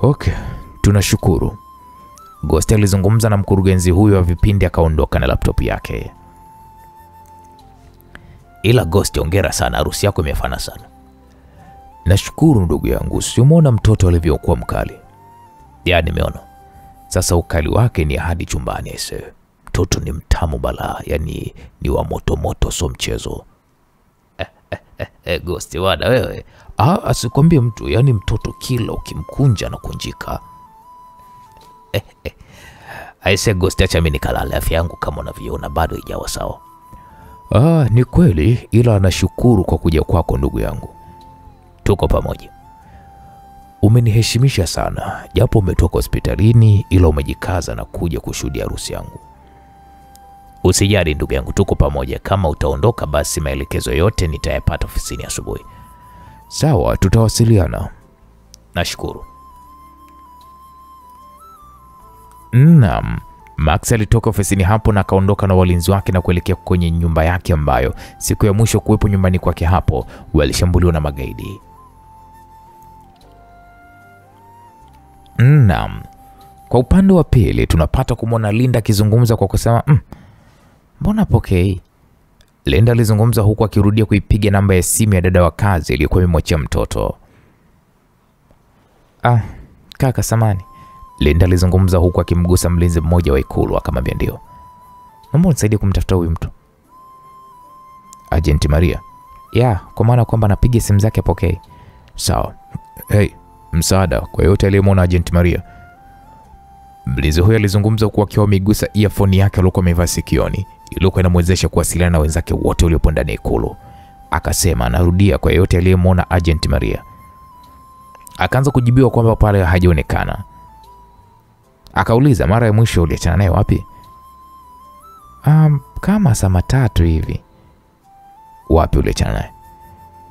Okay, tunashukuru. Ghost alizungumza na mkurugenzi huyo wa vipindi akaondoka na laptop yake. Ila Ghost, hongera sana, harusi yako imefana sana. Nashukuru ndugu yangu, simuona mtoto alivyokuwa mkali. Ya, nimeona. Sasa ukali wake ni hadi chumbani ese. Mtoto ni mtamu balaa, yani ni wa moto moto, so mchezo. Ghost wada wewe. Asikwambie mtu, yani mtoto kila ukimkunja na kunjika. Aise Ghost, acha mimi nikalale, afya yangu kama unavyoona bado haijawa sawa. Ni kweli, ila nashukuru kwa kuja kwako ndugu yangu. Tuko pamoja. Umeniheshimisha sana, japo umetoka hospitalini ila umejikaza na kuja kushuhudia harusi yangu. Usijali ndugu yangu, tuko pamoja. Kama utaondoka basi maelekezo yote nitayapata ofisini asubuhi. Sawa, tutawasiliana. Nashukuru. Naam. Max alitoka ofisini hapo na akaondoka na walinzi wake na kuelekea kwenye nyumba yake ambayo siku ya mwisho kuwepo nyumbani kwake hapo walishambuliwa na magaidi. Naam. Kwa upande wa pili tunapata kumwona Linda akizungumza kwa kusema mbona pokei? Linda alizungumza huku akirudia kuipiga namba ya simu ya dada wa kazi iliyokuwa imemwachia mtoto. Kaka samani. Linda alizungumza huku akimgusa mlinzi mmoja wa ikulu akamwambia ndio. Naomba unisaidie kumtafuta huyu mtu. Agent Maria. Kwa maana kwamba napiga simu zake pokei. Sawa. Hey, msaada kwa yote aliyemwona Agent Maria. Mlinzi huyo alizungumza huku akiwa amegusa earphone yake aliyokuwa amevaa sikioni, iliyokuwa inamwezesha kuwasiliana na wenzake wote waliopo ndani ya ikulu. Akasema anarudia kwa yote aliyemwona Agent Maria. Akaanza kujibiwa kwamba pale hajaonekana. Akauliza mara ya mwisho uliachana naye wapi? Kama saa 3 hivi. Wapi uliachana naye?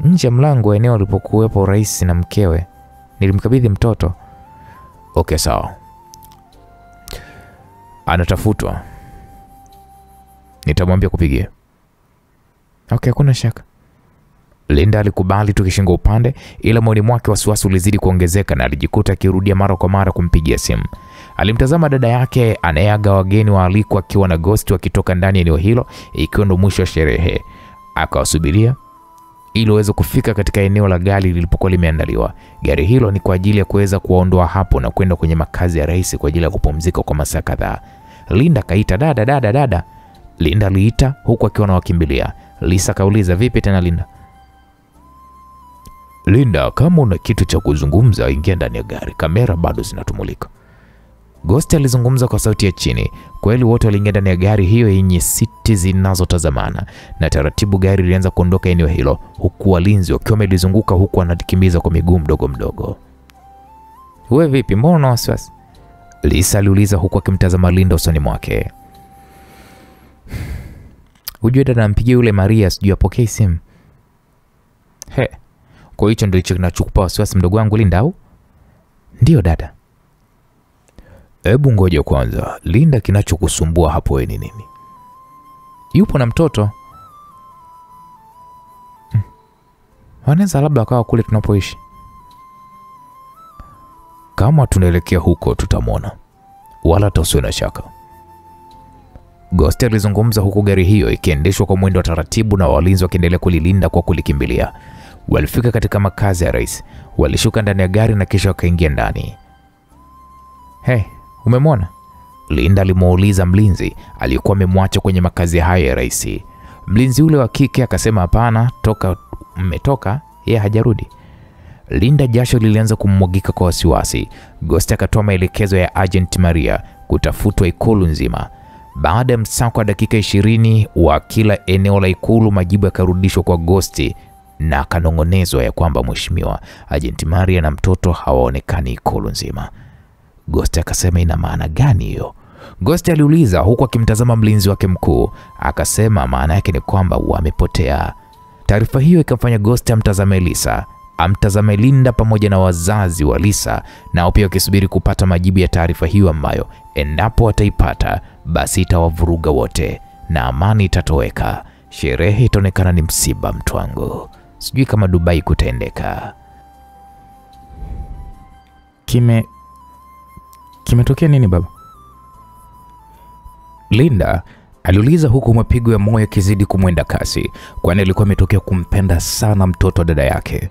Nje mlango eneo alipokuwepo rais na mkewe. Nilimkabidhi mtoto. Okay, sawa. Anatafutwa. Nitamwambia kupigia. Okay, hakuna shaka. Linda alikubali tukishinga upande, ila moyoni mwake wasiwasi ulizidi kuongezeka na alijikuta akirudia mara kwa mara kumpigia simu. Alimtazama dada yake anayeaga wageni waalikwa akiwa na Ghost wakitoka ndani ya eneo hilo ikiwa ndo mwisho wa sherehe. Akawasubiria ili waweze kufika katika eneo la gari lilipokuwa limeandaliwa. Gari hilo ni kwa ajili ya kuweza kuondoa hapo na kwenda kwenye makazi ya rais kwa ajili ya kupumzika kwa masaa kadhaa. Linda kaita dada. Linda aliita huku akiwa anawakimbilia. Lisa kauliza vipi tena Linda? Linda, kama una kitu cha kuzungumza ingia ndani ya gari, kamera bado zinatumulika. Ghost alizungumza kwa sauti ya chini. Kweli wote waliingia ndani ya gari hiyo yenye siti zinazotazamana na taratibu gari lilianza kuondoka eneo hilo huku walinzi wakiwa wamelizunguka huku wanakimbiza kwa miguu mdogo. Wewe vipi, mbona una wasiwasi? Lisa aliuliza huku akimtazama Linda usoni mwake. Ujue dada anampigia yule Maria sijui apokee simu. Kwa hicho ndio kinachokupa wasiwasi mdogo wangu Linda au? Ndio dada. Hebu ngoja kwanza, Linda, kinachokusumbua hapo wewe ni nini? Yupo na mtoto. Wanaweza labda akawa kule tunapoishi. Kama tunaelekea huko tutamwona. Wala tusiwe na shaka. Ghost alizungumza huku gari hiyo ikiendeshwa kwa mwendo wa taratibu na walinzi wakiendelea kulilinda kwa kulikimbilia. Walifika katika makazi ya rais. Walishuka ndani ya gari na kisha wakaingia ndani. Umemwona? Linda alimuuliza mlinzi aliyekuwa amemwacha kwenye makazi hayo ya rais. Mlinzi ule wa kike akasema hapana, toka mmetoka, yeye hajarudi. Linda jasho lilianza kummwagika kwa wasiwasi. Ghost akatoa maelekezo ya Agent Maria kutafutwa ikulu nzima. Baada ya msako wa dakika 20 wa kila eneo la ikulu, majibu yakarudishwa kwa Ghost na kanongonezwa ya kwamba mheshimiwa, Agent Maria na mtoto hawaonekani ikulu nzima. Ghost akasema ina maana gani hiyo? Ghost aliuliza huku akimtazama mlinzi wake mkuu. Akasema maana yake ni kwamba wamepotea. Taarifa hiyo ikamfanya Ghost amtazame Lisa, amtazame Linda pamoja na wazazi wa Lisa, nao pia wakisubiri kupata majibu ya taarifa hiyo ambayo endapo wataipata basi itawavuruga wote na amani itatoweka. Sherehe itaonekana ni msiba mtu wangu. Sijui kama Dubai kutaendeka. Kimetokea nini baba? Linda aliuliza huku mapigo ya moyo yakizidi kumwenda kasi, kwani alikuwa ametokea kumpenda sana mtoto dada yake.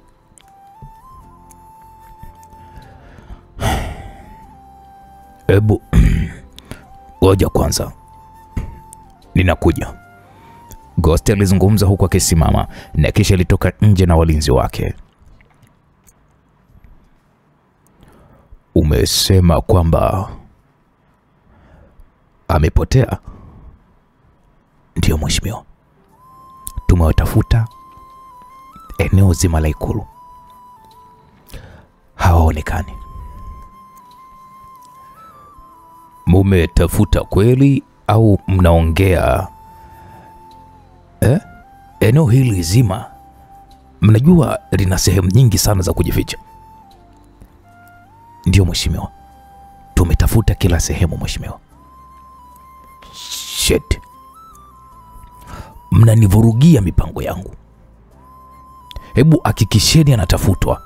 Ebu ngoja kwanza, ninakuja. Ghost alizungumza huku akisimama na kisha alitoka nje na walinzi wake. Umesema kwamba amepotea? Ndio mheshimiwa. Tumewatafuta eneo zima la ikulu, hawaonekani. Mumetafuta kweli au mnaongea? Eneo hili zima mnajua lina sehemu nyingi sana za kujificha. Ndio mheshimiwa. Tumetafuta kila sehemu mheshimiwa. Shit. Mnanivurugia mipango yangu. Hebu hakikisheni anatafutwa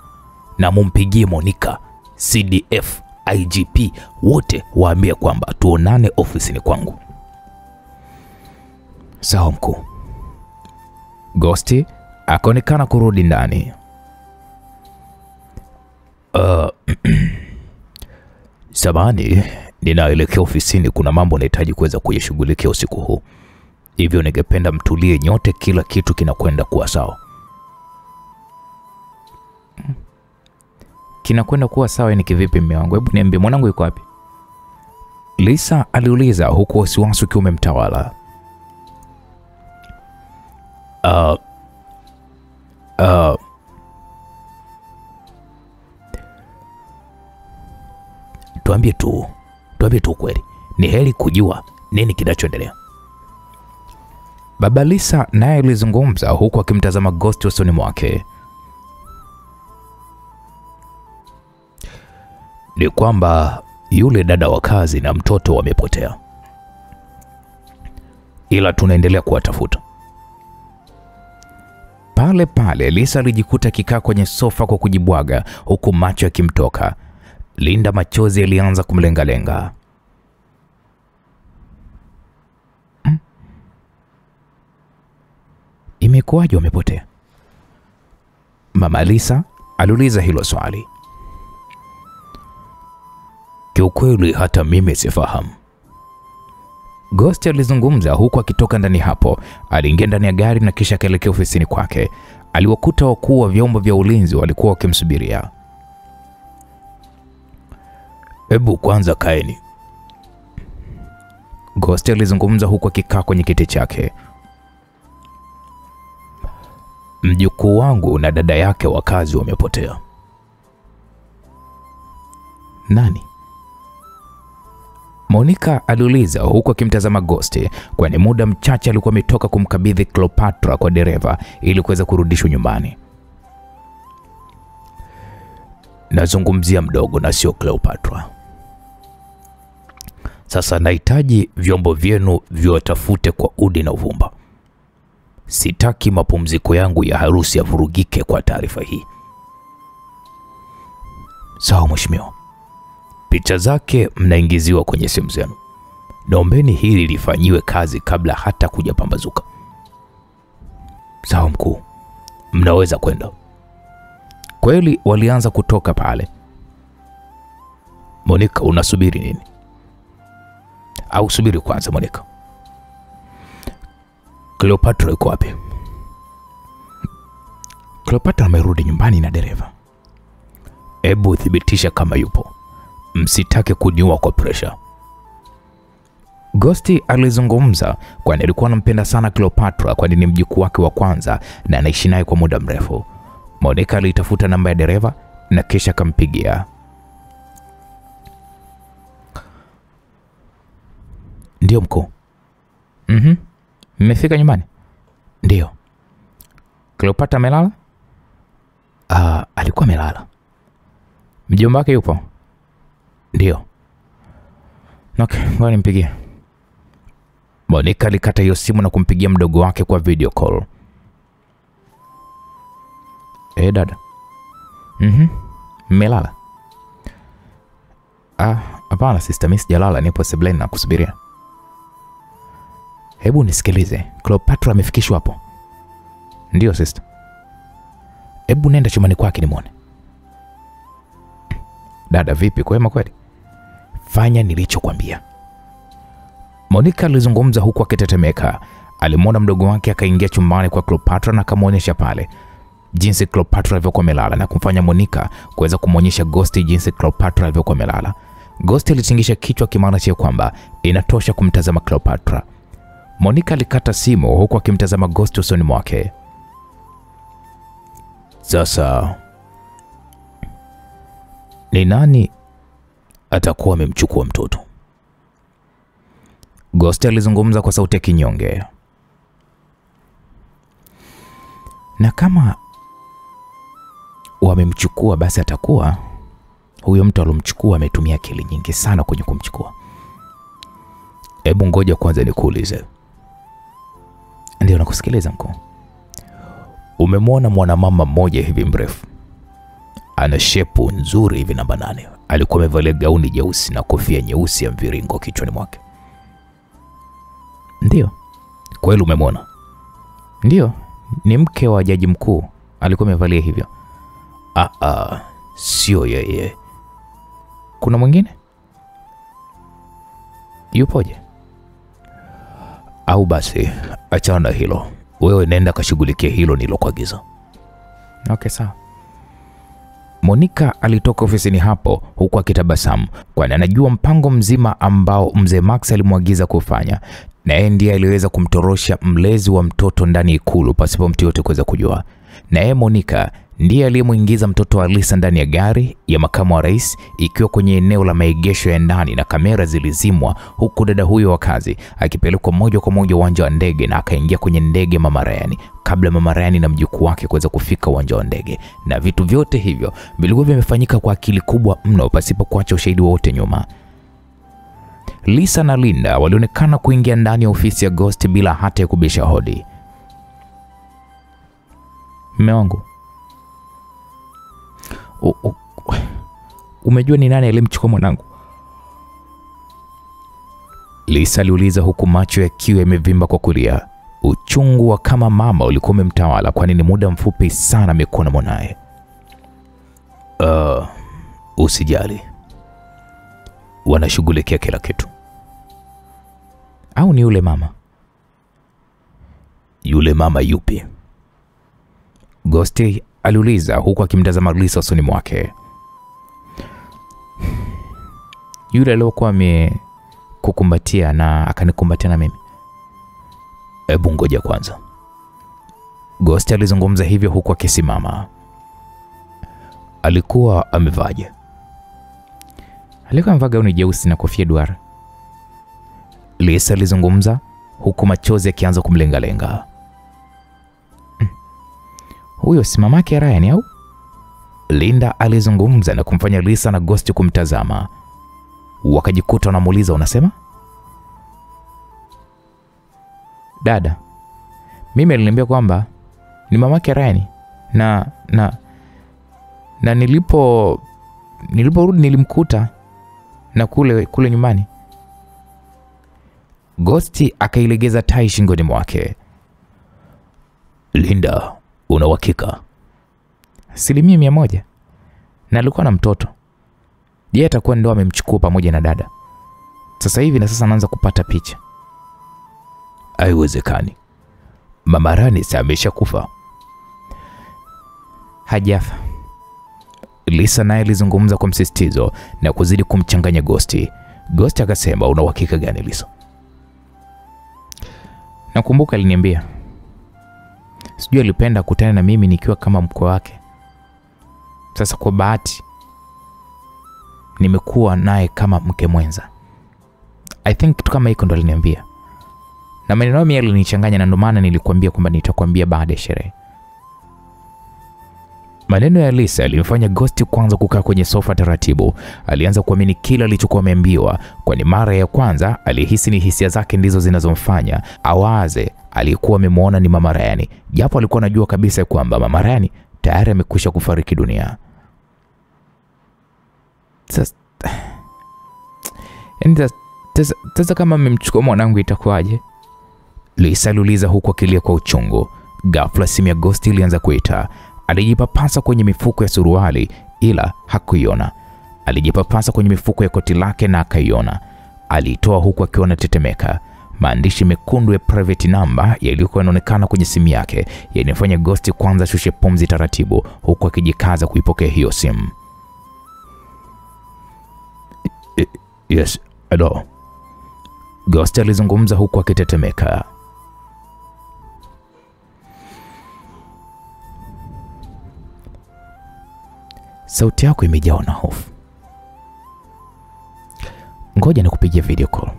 na mumpigie Monica CDF IGP wote waambie kwamba tuonane ofisini kwangu. Sawa mkuu. Ghosti akaonekana kurudi ndani. Samahani, ninaelekea ofisini, kuna mambo nahitaji kuweza kuyashughulikia usiku huu. Hivyo ningependa mtulie nyote, kila kitu kinakwenda kuwa sawa. Kinakwenda kuwa sawa ni kivipi mume wangu? Hebu niambie mwanangu yuko wapi? Lisa aliuliza huku wasiwasi ukiwa umemtawala. Tuambie tu kweli. Ni heri kujua nini kinachoendelea. Baba Lisa naye alizungumza huku akimtazama Ghost usoni mwake. Ni kwamba yule dada wa kazi na mtoto wamepotea, ila tunaendelea kuwatafuta. Pale pale Lisa alijikuta akikaa kwenye sofa kwa kujibwaga huku macho yakimtoka. Linda machozi yalianza kumlengalenga. Imekuwaje wamepotea? Mama Lisa aliuliza hilo swali. Kiukweli hata mimi sifahamu. Ghost alizungumza huku akitoka ndani hapo. Aliingia ndani ya gari na kisha akaelekea ofisini kwake. Aliwakuta wakuu wa vyombo vya ulinzi walikuwa wakimsubiria. Hebu kwanza kaeni. Ghost alizungumza huku akikaa kwenye kiti chake. Mjukuu wangu na dada yake wa kazi wamepotea. Nani? Monica aliuliza huku akimtazama Ghost, kwani muda mchache alikuwa ametoka kumkabidhi Cleopatra kwa dereva ili kuweza kurudishwa nyumbani. Nazungumzia mdogo na sio Cleopatra. Sasa nahitaji vyombo vyenu viwatafute kwa udi na uvumba. Sitaki mapumziko yangu ya harusi yavurugike kwa taarifa hii. Sawa mheshimiwa. Picha zake mnaingiziwa kwenye simu zenu. Naombeni hili lifanyiwe kazi kabla hata kujapambazuka. Sawa mkuu. Mnaweza kwenda. Kweli walianza kutoka pale. Monica, unasubiri nini? Au subiri kwanza Monica. Cleopatra yuko wapi? Cleopatra amerudi nyumbani na dereva. Hebu thibitisha kama yupo. Msitake kuniua kwa pressure. Ghost alizungumza kwani alikuwa anampenda sana Cleopatra, kwani ni mjukuu wake wa kwanza na anaishi naye kwa muda mrefu. Monica alitafuta namba ya dereva na kisha akampigia. Ndio mkuu. Mmefika nyumbani? Ndio. Cleopatra amelala? Alikuwa amelala. Mjomba wake yupo? Ndio. Okay, ngoja nimpigie. Monica alikata hiyo simu na kumpigia mdogo wake kwa video call. Dada. Mmelala? Hapana sister, mimi sijalala, nipo sebuleni na kusubiria. Hebu nisikilize, Cleopatra amefikishwa hapo? Ndio sister. Hebu nenda chumbani kwake nimuone. Dada vipi, kwema kweli? Fanya nilichokwambia. Monica alizungumza huku akitetemeka. Alimwona mdogo wake akaingia chumbani kwa Cleopatra na akamuonyesha pale jinsi Cleopatra alivyokuwa amelala na kumfanya Monica kuweza kumuonyesha Ghost jinsi Cleopatra alivyokuwa amelala. Ghost alitingisha kichwa kimaanisha kwamba inatosha kumtazama Cleopatra. Monica alikata simu huku akimtazama Ghost usoni mwake. Sasa ni nani atakuwa amemchukua mtoto? Ghost alizungumza kwa sauti ya kinyonge. Na kama wamemchukua basi atakuwa huyo mtu alomchukua ametumia akili nyingi sana kwenye kumchukua. Hebu ngoja kwanza nikuulize. Ndio nakusikiliza mkuu. Umemwona mwanamama mmoja hivi mrefu ana shepu nzuri hivi namba 8. Alikuwa amevalia gauni jeusi na kofia nyeusi ya mviringo kichwani mwake. Ndio. Kweli umemwona? Ndio, ni mke wa jaji mkuu. Alikuwa amevalia hivyo. Sio yeye. Kuna mwingine? Yupoje? Au basi achana hilo. Wewe nenda kashughulikia hilo nilokuagiza. Okay, sawa. Monica alitoka ofisini hapo huku akitabasamu, kwani anajua mpango mzima ambao mzee Max alimwagiza kufanya, na yeye ndiye aliweza kumtorosha mlezi wa mtoto ndani ikulu pasipo mtu yote kuweza kujua. Na yeye Monica ndiye aliyemuingiza mtoto wa Lisa ndani ya gari ya makamu wa rais ikiwa kwenye eneo la maegesho ya ndani, na kamera zilizimwa, huku dada huyo wa kazi akipelekwa moja kwa moja uwanja wa ndege na akaingia kwenye ndege Mama Ryan kabla Mama Ryan na mjukuu wake kuweza kufika uwanja wa ndege. Na vitu vyote hivyo vilikuwa vimefanyika kwa akili kubwa mno pasipo kuacha ushahidi wote nyuma. Lisa na Linda walionekana kuingia ndani ya ofisi ya Ghost bila hata ya kubisha hodi. Mume wangu, umejua ni nani alimchukua mwanangu? Lisa aliuliza huku macho yakiwa yamevimba kwa kulia. Uchungu wa kama mama ulikuwa umemtawala, kwani ni muda mfupi sana amekuwa na mwanae. Usijali, wanashughulikia kila kitu. Au ni yule mama? Yule mama yupi? Ghost aliuliza huku akimtazama Lisa usoni mwake. Yule aliyokuwa amekukumbatia na akanikumbatia na mimi. Hebu ngoja kwanza. Ghost alizungumza hivyo huku akisimama. Alikuwa amevaje? Alikuwa amevaa gauni jeusi na kofia duara. Lisa alizungumza huku machozi yakianza kumlengalenga. Huyo si mamake Ryan au? Linda alizungumza na kumfanya Lisa na Ghost kumtazama. Wakajikuta wanamuuliza, unasema? Dada, mimi aliniambia kwamba ni mamake Ryan na niliporudi nilimkuta na kule nyumbani. Ghost akailegeza tai shingoni mwake. Linda, una uhakika? 100%. Na alikuwa na mtoto. Yeye atakuwa ndio amemchukua pamoja na dada. Sasa hivi naanza kupata picha. Haiwezekani. Mama Ryan ameshakufa. Hajafa. Lisa naye alizungumza kwa msisitizo na kuzidi kumchanganya Ghost. Ghost akasema, una uhakika gani Lisa? Nakumbuka aliniambia. Sijui alipenda kutana na mimi nikiwa kama mkwe wake. Sasa kwa bahati nimekuwa naye kama mke mwenza. I think kitu kama hiko ndo aliniambia. Na maneno yake yalinichanganya, na ndo maana nilikwambia kwamba nitakwambia baada ya sherehe. Maneno ya Lisa alimfanya Ghost kwanza kukaa kwenye sofa taratibu. Alianza kuamini kila alichokuwa ameambiwa, kwani mara ya kwanza alihisi ni hisia zake ndizo zinazomfanya awaze alikuwa amemwona ni Mama Ryan, japo alikuwa anajua kabisa kwamba Mama Ryan tayari amekwisha kufariki dunia. Sasa kama mmemchukua mwanangu itakuwaje? Lisa aliuliza huku akilia kwa uchungu. Ghafla simu ya Ghost ilianza kuita. Alijipapasa kwenye mifuko ya suruali ila hakuiona. Alijipapasa kwenye mifuko ya koti lake na akaiona. Aliitoa huku akiwa anatetemeka. Maandishi mekundu ya private number yaliyokuwa yanaonekana kwenye simu yake yanifanya Ghost kwanza shushe pumzi taratibu huku akijikaza kuipokea hiyo simu. Yes, hello. Ghost alizungumza huku akitetemeka. Sauti yako imejawa na hofu. Ngoja nikupigie video call.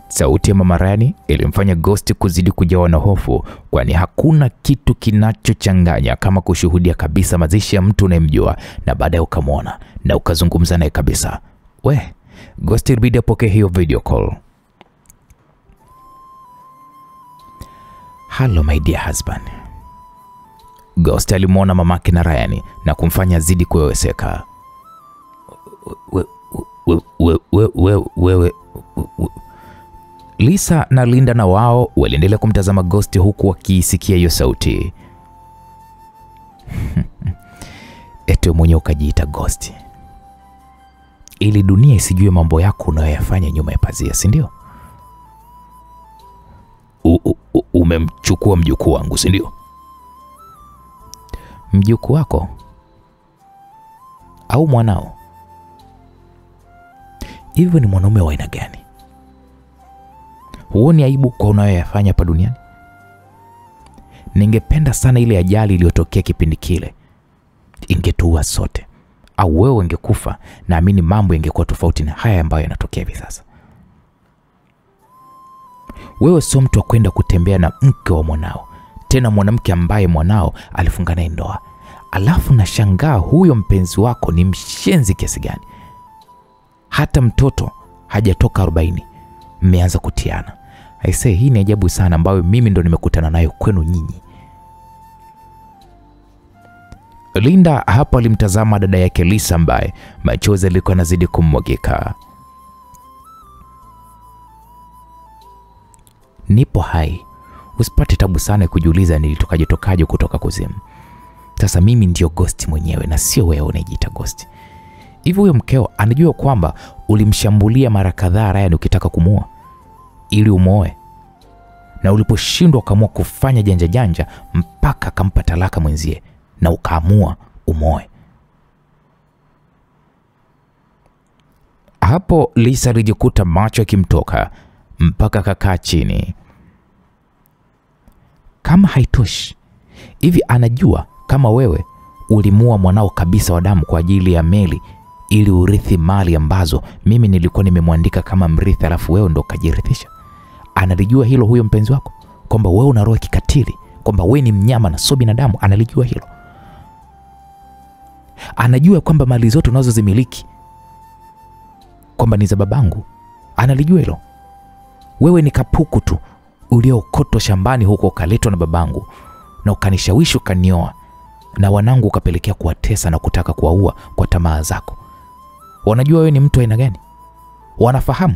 Sauti ya Mama Ryan ilimfanya Ghost kuzidi kujawa na hofu, kwani hakuna kitu kinachochanganya kama kushuhudia kabisa mazishi ya mtu unayemjua na baadaye ukamwona na ukazungumza naye kabisa. Ghost ilibidi apokee hiyo video call. Hello my dear husband. Ghost alimwona mamake na Ryan na kumfanya zidi kuweweseka. Wewe. Lisa na Linda na wao waliendelea kumtazama Ghost huku wakiisikia hiyo sauti. Eti mwenye ukajiita Ghost ili dunia isijue mambo yako unayoyafanya nyuma ya pazia, si ndio? Umemchukua mjukuu wangu, si ndio? Mjukuu wako au mwanao? Hivyo ni mwanaume wa aina gani? Huoni aibu kwa unayoyafanya hapa duniani? Ningependa sana ile ajali iliyotokea kipindi kile ingetuua sote, au wewe ungekufa, naamini mambo yangekuwa tofauti na haya ambayo yanatokea hivi sasa. Wewe sio mtu wa kwenda kutembea na mke wa mwanao, tena mwanamke ambaye mwanao alifunga naye ndoa. Alafu nashangaa huyo mpenzi wako ni mshenzi kiasi gani. Hata mtoto hajatoka 40 mmeanza kutiana. Aisee, hii ni ajabu sana ambayo mimi ndo nimekutana nayo kwenu nyinyi. Linda hapa alimtazama dada yake Lisa ambaye machozi yalikuwa yanazidi kummwagika. Nipo hai. Usipate tabu sana kujiuliza nilitokaje kutoka kuzimu. Sasa mimi ndio Ghost mwenyewe na sio wewe unajiita Ghost. Hivi huyo mkeo anajua kwamba ulimshambulia mara kadhaa Ryan ukitaka kumuoa ili umoe, na uliposhindwa ukaamua kufanya janja mpaka akampa talaka mwenzie na ukaamua umoe. Hapo Lisa alijikuta macho yakimtoka mpaka kakaa chini. Kama haitoshi, hivi anajua kama wewe ulimua mwanao kabisa wa damu kwa ajili ya Meli ili urithi mali ambazo mimi nilikuwa nimemwandika kama mrithi, alafu wewe ndo kajirithisha? Analijua hilo huyo mpenzi wako, kwamba wewe una roho kikatili, kwamba wewe ni mnyama na sio binadamu? Analijua hilo? Anajua kwamba mali zote unazozimiliki kwamba ni za babangu? Analijua hilo? Wewe ni kapuku tu uliookotwa shambani huko ukaletwa na babangu na ukanishawishi ukanioa, na wanangu ukapelekea kuwatesa na kutaka kuwaua kwa tamaa zako. Wanajua wewe ni mtu aina gani? Wanafahamu?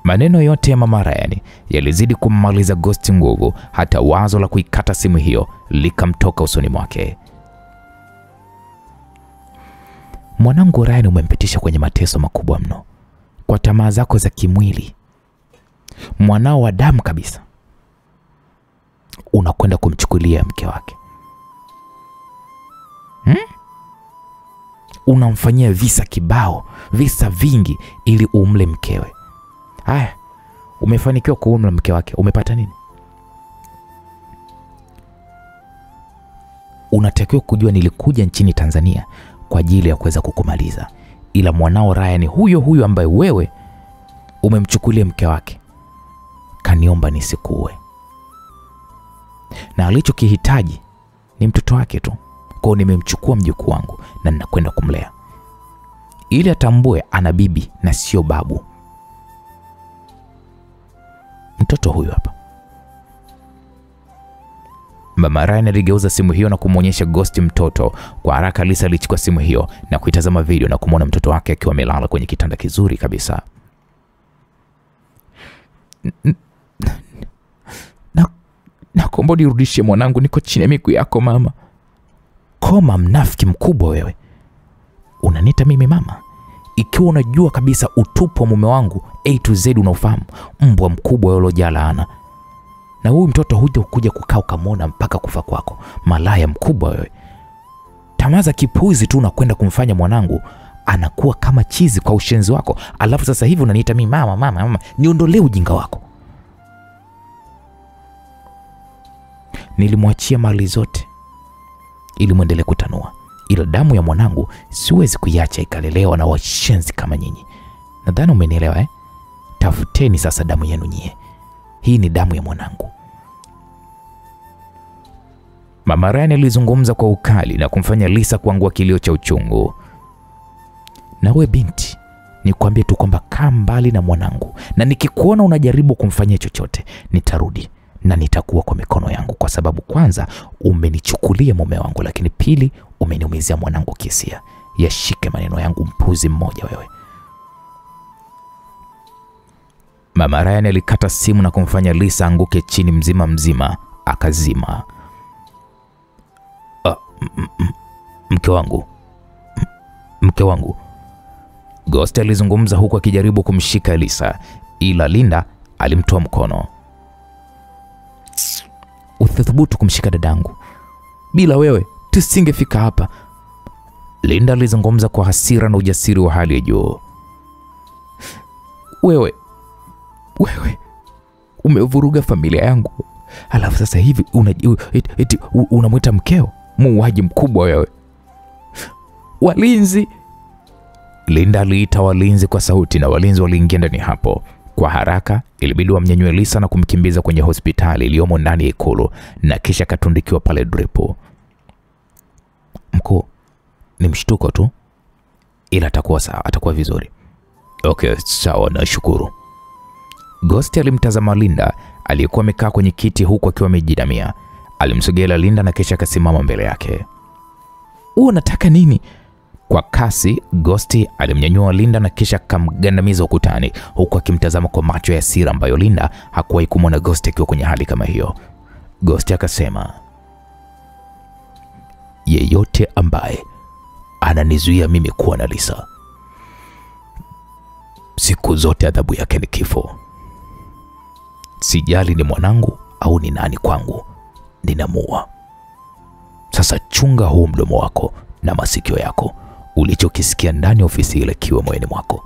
Maneno yote ya mama Ryan yalizidi kummaliza Ghost nguvu, hata wazo la kuikata simu hiyo likamtoka usoni mwake. Mwanangu Ryan umempitisha kwenye mateso makubwa mno kwa tamaa zako za kimwili. Mwanao wa damu kabisa unakwenda kumchukulia mke wake. Unamfanyia visa kibao, visa vingi ili umle mkewe. Haya, umefanikiwa kuumla mke wake, umepata nini? Unatakiwa kujua nilikuja nchini Tanzania kwa ajili ya kuweza kukumaliza, ila mwanao Ryan huyo ambaye wewe umemchukulia mke wake kaniomba nisikuue, na alichokihitaji ni mtoto wake tu. Kwa nimemchukua mjukuu wangu na ninakwenda kumlea ili atambue ana bibi na sio babu. Mtoto huyu hapa. Mama Ryan aligeuza simu hiyo na kumuonyesha Ghost mtoto. Kwa haraka Lisa alichukua simu hiyo na kuitazama video na kumwona mtoto wake akiwa amelala kwenye kitanda kizuri kabisa. Naomba nirudishe mwanangu, niko chini ya miguu yako mama. Koma, mnafiki mkubwa wewe. Unaniita mimi mama ikiwa unajua kabisa utupu wa mume wangu A to Z unaofahamu? Mbwa mkubwa wewe ulojaa laana. Na huyu mtoto huja kukaa ukamwona mpaka kufa kwako. Malaya mkubwa wewe. Tamaza kipuzi tu unakwenda kumfanya mwanangu anakuwa kama chizi kwa ushenzi wako. Alafu sasa hivi unaniita mimi mama. Niondolee ujinga wako. Nilimwachia mali zote ili muendelee kutanua, ila damu ya mwanangu siwezi kuiacha ikalelewa na washenzi kama nyinyi. Nadhani umenielewa eh? Tafuteni sasa damu yenu nyie. Hii ni damu ya mwanangu. Mama Ryan alizungumza kwa ukali na kumfanya Lisa kuangua kilio cha uchungu. Na we binti, nikwambie tu kwamba kaa mbali na mwanangu, na nikikuona unajaribu kumfanyia chochote nitarudi na nitakuwa kwa mikono yangu, kwa sababu kwanza umenichukulia mume wangu, lakini pili umeniumizia mwanangu kihisia. Yashike maneno yangu, mpuzi mmoja wewe. Mama Ryan alikata simu na kumfanya Lisa anguke chini mzima mzima, akazima. Mke wangu. Ghost alizungumza huku akijaribu kumshika Lisa, ila Linda alimtoa mkono. Uthubutu kumshika dadangu? Bila wewe tusingefika hapa. Linda alizungumza kwa hasira na ujasiri wa hali ya juu. Wewe umevuruga familia yangu, alafu sasa hivi unamwita mkeo muuaji mkubwa wewe. Walinzi! Linda aliita walinzi kwa sauti na walinzi waliingia ndani hapo. Kwa haraka ilibidi wamnyanyue Lisa na kumkimbiza kwenye hospitali iliyomo ndani ya ikulu, na kisha katundikiwa pale dripu. Mkuu, ni mshtuko tu, ila atakuwa sawa, atakuwa vizuri. Okay, sawa, nashukuru. Ghost alimtazama Linda aliyekuwa amekaa kwenye kiti huku akiwa amejidamia. Alimsogea Linda na kisha akasimama mbele yake. Unataka nini? Kwa kasi, Ghost alimnyanyua Linda na kisha kamgandamiza ukutani huku akimtazama kwa macho ya hasira ambayo Linda hakuwahi kumwona Ghost akiwa kwenye hali kama hiyo. Ghost akasema, yeyote ambaye ananizuia mimi kuwa na Lisa, siku zote adhabu yake ni kifo. Sijali ni mwanangu au ni nani kwangu, ninamua. Sasa chunga huu mdomo wako na masikio yako, ulichokisikia ndani ya ofisi ile kiwe moyoni mwako.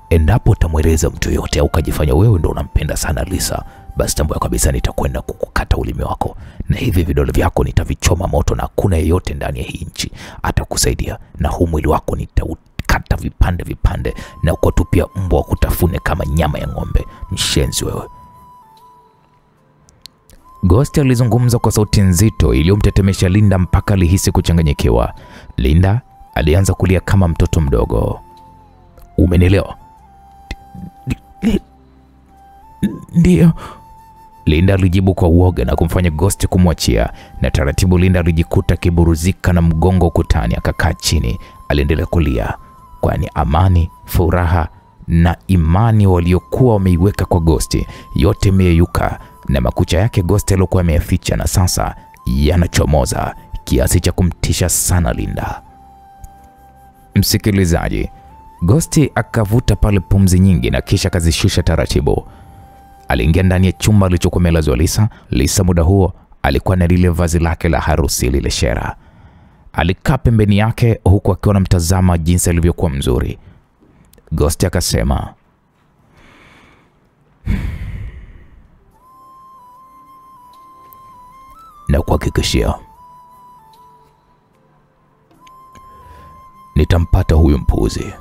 Endapo utamweleza mtu yote au kujifanya wewe ndo unampenda sana Lisa, basi tambua kabisa nitakwenda kukukata ulimi wako na hivi vidole vyako nitavichoma moto, na hakuna yeyote ndani ya hii nchi atakusaidia, na huu mwili wako nitaukata vipande vipande na ukotupia mbwa kutafune kama nyama ya ng'ombe. Mshenzi wewe. Ghost alizungumza kwa sauti nzito iliyomtetemesha Linda mpaka alihisi kuchanganyikiwa. Linda alianza kulia kama mtoto mdogo. Umenielewa? Ndio. Linda alijibu kwa uoga na kumfanya Ghost kumwachia, na taratibu Linda alijikuta kiburuzika na mgongo ukutani, akakaa chini. Aliendelea kulia, kwani amani, furaha na imani waliokuwa wameiweka kwa Ghost yote imeyeyuka, na makucha yake Ghost alikuwa ameyaficha na sasa yanachomoza kiasi cha kumtisha sana Linda. Msikilizaji, Ghost akavuta pale pumzi nyingi na kisha kazishusha taratibu. Aliingia ndani ya chumba alichokuwa amelazwa Lisa. Lisa muda huo alikuwa na lile vazi lake la harusi, lile shera. Alikaa pembeni yake huku akiwa anamtazama jinsi alivyokuwa mzuri. Ghost akasema, na kuhakikishia nitampata huyu mpuuzi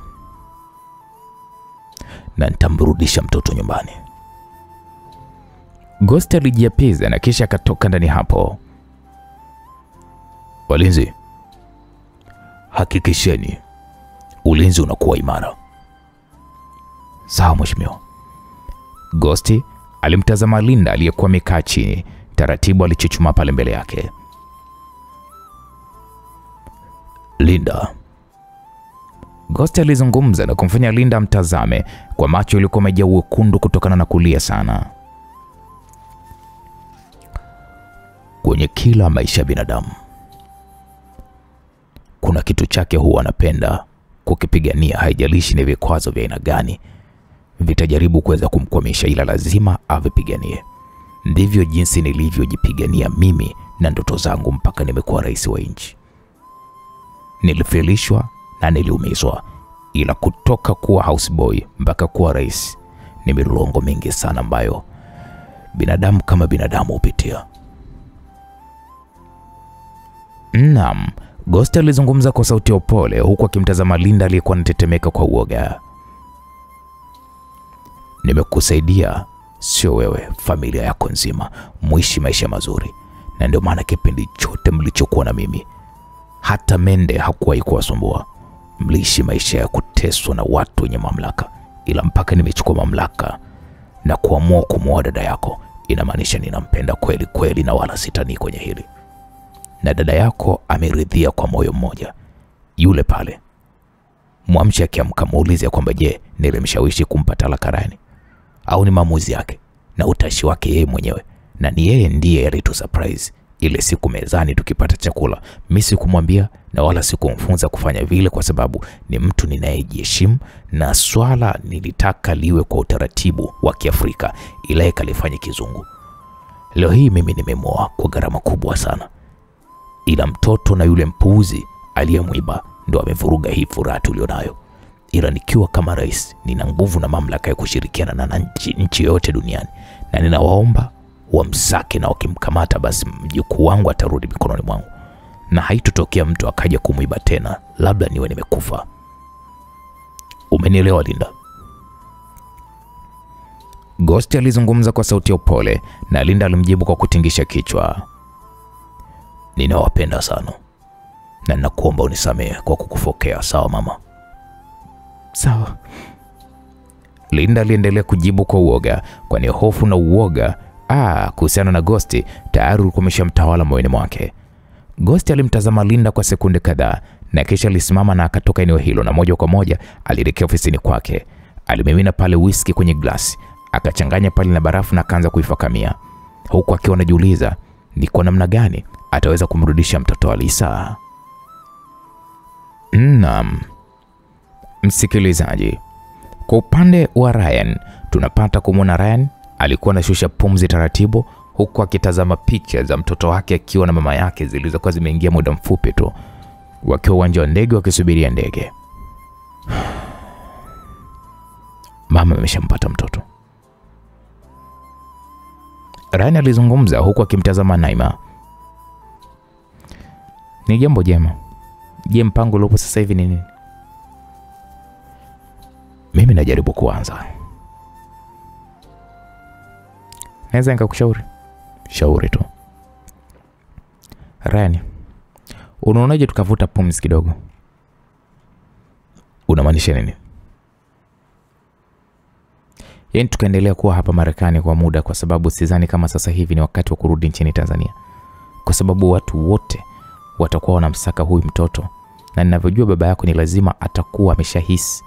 na nitamrudisha mtoto nyumbani. Ghost alijiapiza na kisha akatoka ndani hapo. Walinzi, hakikisheni ulinzi unakuwa imara. Sawa mheshimiwa. Ghost alimtazama Linda aliyekuwa amekaa chini. Taratibu alichuchuma pale mbele yake. Linda. Ghost alizungumza na kumfanya Linda mtazame kwa macho yaliokuwa yamejaa wekundu kutokana na kulia sana. Kwenye kila maisha ya binadamu kuna kitu chake huwa anapenda kukipigania, haijalishi ni vikwazo vya aina gani vitajaribu kuweza kumkwamisha, ila lazima avipiganie. Ndivyo jinsi nilivyojipigania mimi na ndoto zangu mpaka nimekuwa rais wa nchi. Nilifilishwa na niliumizwa, ila kutoka kuwa houseboy mpaka kuwa rais ni milongo mingi sana ambayo binadamu kama binadamu hupitia. Naam, Ghost alizungumza kwa sauti ya upole huku akimtazama Linda aliyekuwa anatetemeka kwa uoga. Nimekusaidia, sio wewe, familia yako nzima muishi maisha mazuri, na ndio maana kipindi chote mlichokuwa na mimi hata mende hakuwahi kuwasumbua. Mliishi maisha ya kuteswa na watu wenye mamlaka, ila mpaka nimechukua mamlaka na kuamua kumuoa dada yako, inamaanisha ninampenda kweli kweli na wala sitani kwenye hili. Na dada yako ameridhia kwa moyo mmoja. Yule pale, mwamshe akiamka muulize kwamba je, nilimshawishi kumpa talaka Ryan au ni maamuzi yake na utashi wake yeye mwenyewe, na ni yeye ndiye alitu surprise ile siku mezani tukipata chakula. Mimi sikumwambia na wala sikumfunza kufanya vile, kwa sababu ni mtu ninayejiheshimu na swala nilitaka liwe kwa utaratibu wa Kiafrika, ila yeye kalifanya kizungu. Leo hii mimi nimemoa kwa gharama kubwa sana, ila mtoto na yule mpuuzi aliyemwiba ndo amevuruga hii furaha tulionayo. Ila nikiwa kama rais nina nguvu na mamlaka ya kushirikiana na nchi yote duniani, na ninawaomba wamsake, na wakimkamata basi mjukuu wangu atarudi mikononi mwangu, na haitotokea mtu akaja kumuiba tena, labda niwe nimekufa. Umenielewa Linda? Ghost alizungumza kwa sauti ya upole na Linda alimjibu kwa kutingisha kichwa. Ninawapenda sana na nakuomba unisamehe kwa kukufokea, sawa mama? Sawa. Linda aliendelea kujibu kwa uoga, kwani hofu na uoga kuhusiana na Ghost tayari ulikuwa umeshamtawala moyoni mwake. Ghost alimtazama Linda kwa sekunde kadhaa na kisha alisimama na akatoka eneo hilo, na moja kwa moja alielekea ofisini kwake. Alimimina pale whisky kwenye glasi, akachanganya pale na barafu na akaanza kuifakamia, huku akiwa anajiuliza ni kwa namna gani ataweza kumrudisha mtoto wa Lisa. Naam, msikilizaji, kwa upande wa Ryan tunapata kumwona Ryan alikuwa anashusha pumzi taratibu, huku akitazama picha za mtoto wake akiwa na mama yake zilizokuwa zimeingia muda mfupi tu, wakiwa uwanja wa ndege wakisubiria ndege. Mama ameshampata mtoto, Ryan alizungumza huku akimtazama Naima. Ni jambo jema. Je, mpango uliopo sasa hivi ni nini? Mimi najaribu kuanza. Naweza nikakushauri? Shauri tu. Ryan, unaonaje tukavuta pumzi kidogo? Unamaanisha nini? Yaani tukaendelea kuwa hapa Marekani kwa muda, kwa sababu sidhani kama sasa hivi ni wakati wa kurudi nchini Tanzania, kwa sababu watu wote watakuwa wanamsaka huyu mtoto, na ninavyojua baba yako ni lazima atakuwa ameshahisi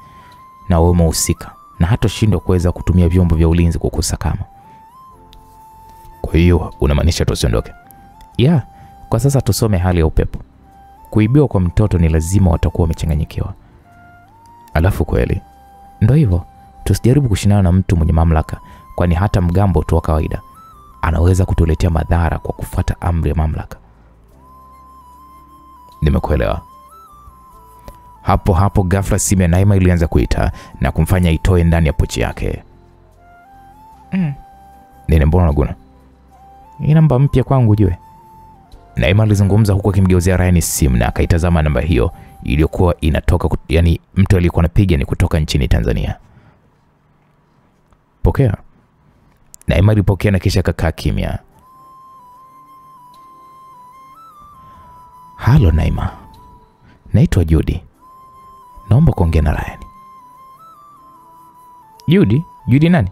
na wewe mhusika, na hatoshindwa kuweza kutumia vyombo vya ulinzi kukusakama. Kwa hiyo unamaanisha tusiondoke? Yeah, kwa sasa tusome hali ya upepo. Kuibiwa kwa mtoto ni lazima watakuwa wamechanganyikiwa. Alafu kweli ndio hivyo, tusijaribu kushindana na mtu mwenye mamlaka, kwani hata mgambo tu wa kawaida anaweza kutuletea madhara kwa kufuata amri ya mamlaka. Nimekuelewa. Hapo ghafla simu ya Naima ilianza kuita na kumfanya itoe ndani ya pochi yake. Nini, mbona unaguna? Hii namba mpya kwangu ujue. Naima alizungumza huku akimgeuzia Ryan simu na akaitazama namba hiyo iliyokuwa inatoka, yani mtu aliyekuwa anapiga ni kutoka nchini Tanzania. Pokea. Naima alipokea na kisha akakaa kimya. Halo Naima. Naitwa Judy. Naomba kuongea na Ryan. Judy nani?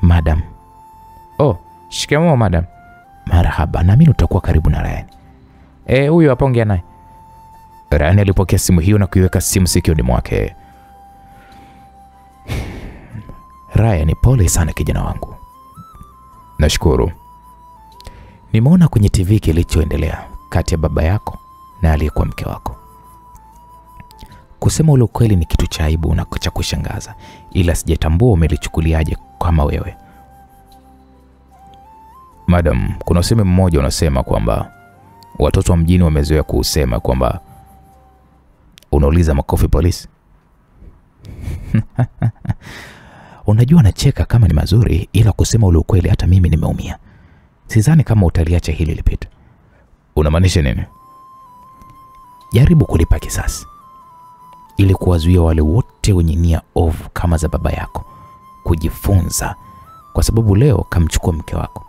Madam. Oh, shikamoo madam. Marhaba, na mimi utakuwa karibu na Ryan. Huyo hapa, ongea naye. Ryan alipokea simu hiyo na kuiweka simu sikioni mwake. Ryan, pole sana kijana wangu. Nashukuru. Nimeona kwenye TV kilichoendelea kati ya baba yako na aliyekuwa mke wako. Kusema ule ukweli ni kitu cha aibu na cha kushangaza, ila sijatambua umelichukuliaje kama wewe. Madam, kuna usemi mmoja unasema kwamba watoto wa mjini wamezoea kusema kwamba unauliza makofi polisi. Unajua nacheka kama ni mazuri, ila kusema ule ukweli hata mimi nimeumia. Sidhani kama utaliacha hili lipite. Unamaanisha nini? Jaribu kulipa kisasi, ili kuwazuia wale wote wenye nia ovu kama za baba yako kujifunza, kwa sababu leo kamchukua mke wako,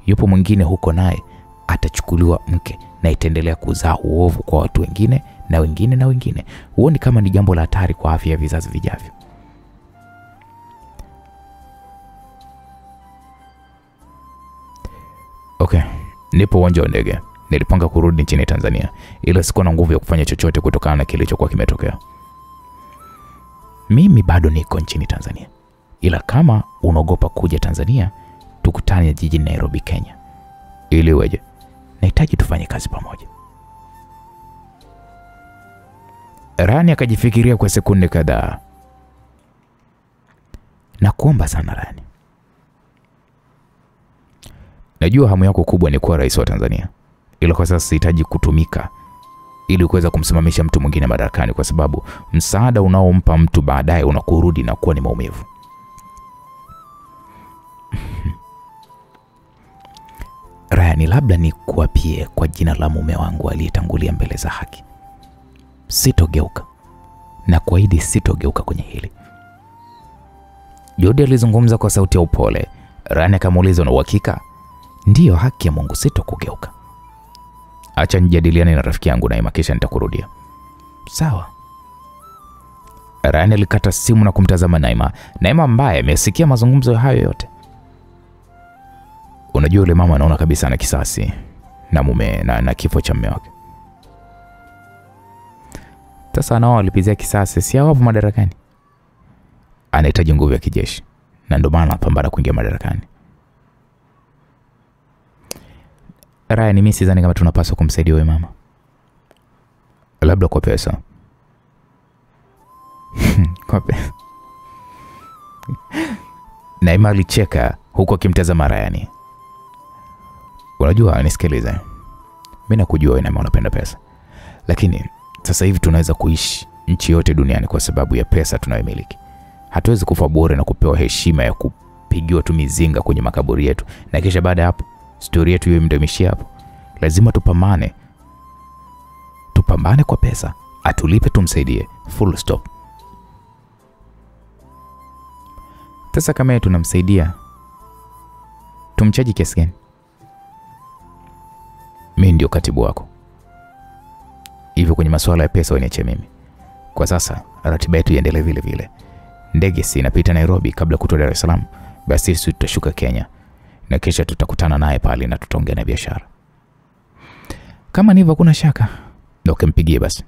yupo mwingine huko naye atachukuliwa mke, na itaendelea kuzaa uovu kwa watu wengine na wengine na wengine. Huoni kama ni jambo la hatari kwa afya ya vizazi vijavyo? Okay, nipo uwanja wa ndege. Nilipanga kurudi nchini Tanzania, ila sikuwa na nguvu ya kufanya chochote kutokana na kilichokuwa kimetokea. Mimi bado niko nchini Tanzania, ila kama unaogopa kuja Tanzania, tukutane jijini Nairobi, Kenya. Ili weje? Nahitaji tufanye kazi pamoja. Ryan akajifikiria kwa sekunde kadhaa. Nakuomba sana Ryan. Najua hamu yako kubwa ni kuwa rais wa Tanzania, ila kwa sasa sihitaji kutumika ili kuweza kumsimamisha mtu mwingine madarakani, kwa sababu msaada unaompa mtu baadaye unakurudi na kuwa ni maumivu. Ryan, labda nikuapie kwa jina la mume wangu aliyetangulia mbele za haki, sitogeuka, na kuahidi sitogeuka kwenye hili. Jody alizungumza kwa sauti ya upole. Ryan akamuuliza, na uhakika? Ndiyo, haki ya Mungu, sitokugeuka. Acha nijadiliane na rafiki yangu Naima, kisha nitakurudia. Sawa. Ryan alikata simu na kumtazama Naima. Naima ambaye amesikia mazungumzo hayo yote. Unajua yule mama anaona kabisa na kisasi na mume na kifo cha mume wake. Sasa nao walipizia kisasi, si hapo madarakani. Anahitaji nguvu ya kijeshi, na ndio maana anapambana kuingia madarakani. Ryan, mimi sidhani kama tunapaswa kumsaidia wewe mama. Labda kwa pesa. Kwa pesa. Naima alicheka huku akimtazama Ryan. Unajua, nisikilize. Mimi nakujua wewe Naima unapenda pesa. Lakini sasa hivi tunaweza kuishi nchi yote duniani kwa sababu ya pesa tunayomiliki. Hatuwezi kufa bure na kupewa heshima ya kupigiwa tu mizinga kwenye makaburi yetu na kisha baada ya hapo story yetu iwe imedamishia hapo. Lazima tupambane. Tupambane kwa pesa. Atulipe tumsaidie. Full stop. Sasa kama yeye tunamsaidia, tumchaji kiasi gani? Mimi ndio katibu wako. Hivyo kwenye masuala ya pesa uniache mimi. Kwa sasa ratiba yetu iendelee vile vile. Ndege si inapita Nairobi kabla kutoka Dar es Salaam. Basi sisi tutashuka Kenya na kisha tutakutana naye pale na tutaongea na biashara. Kama ni hivyo kuna shaka. Ndio kimpigie basi.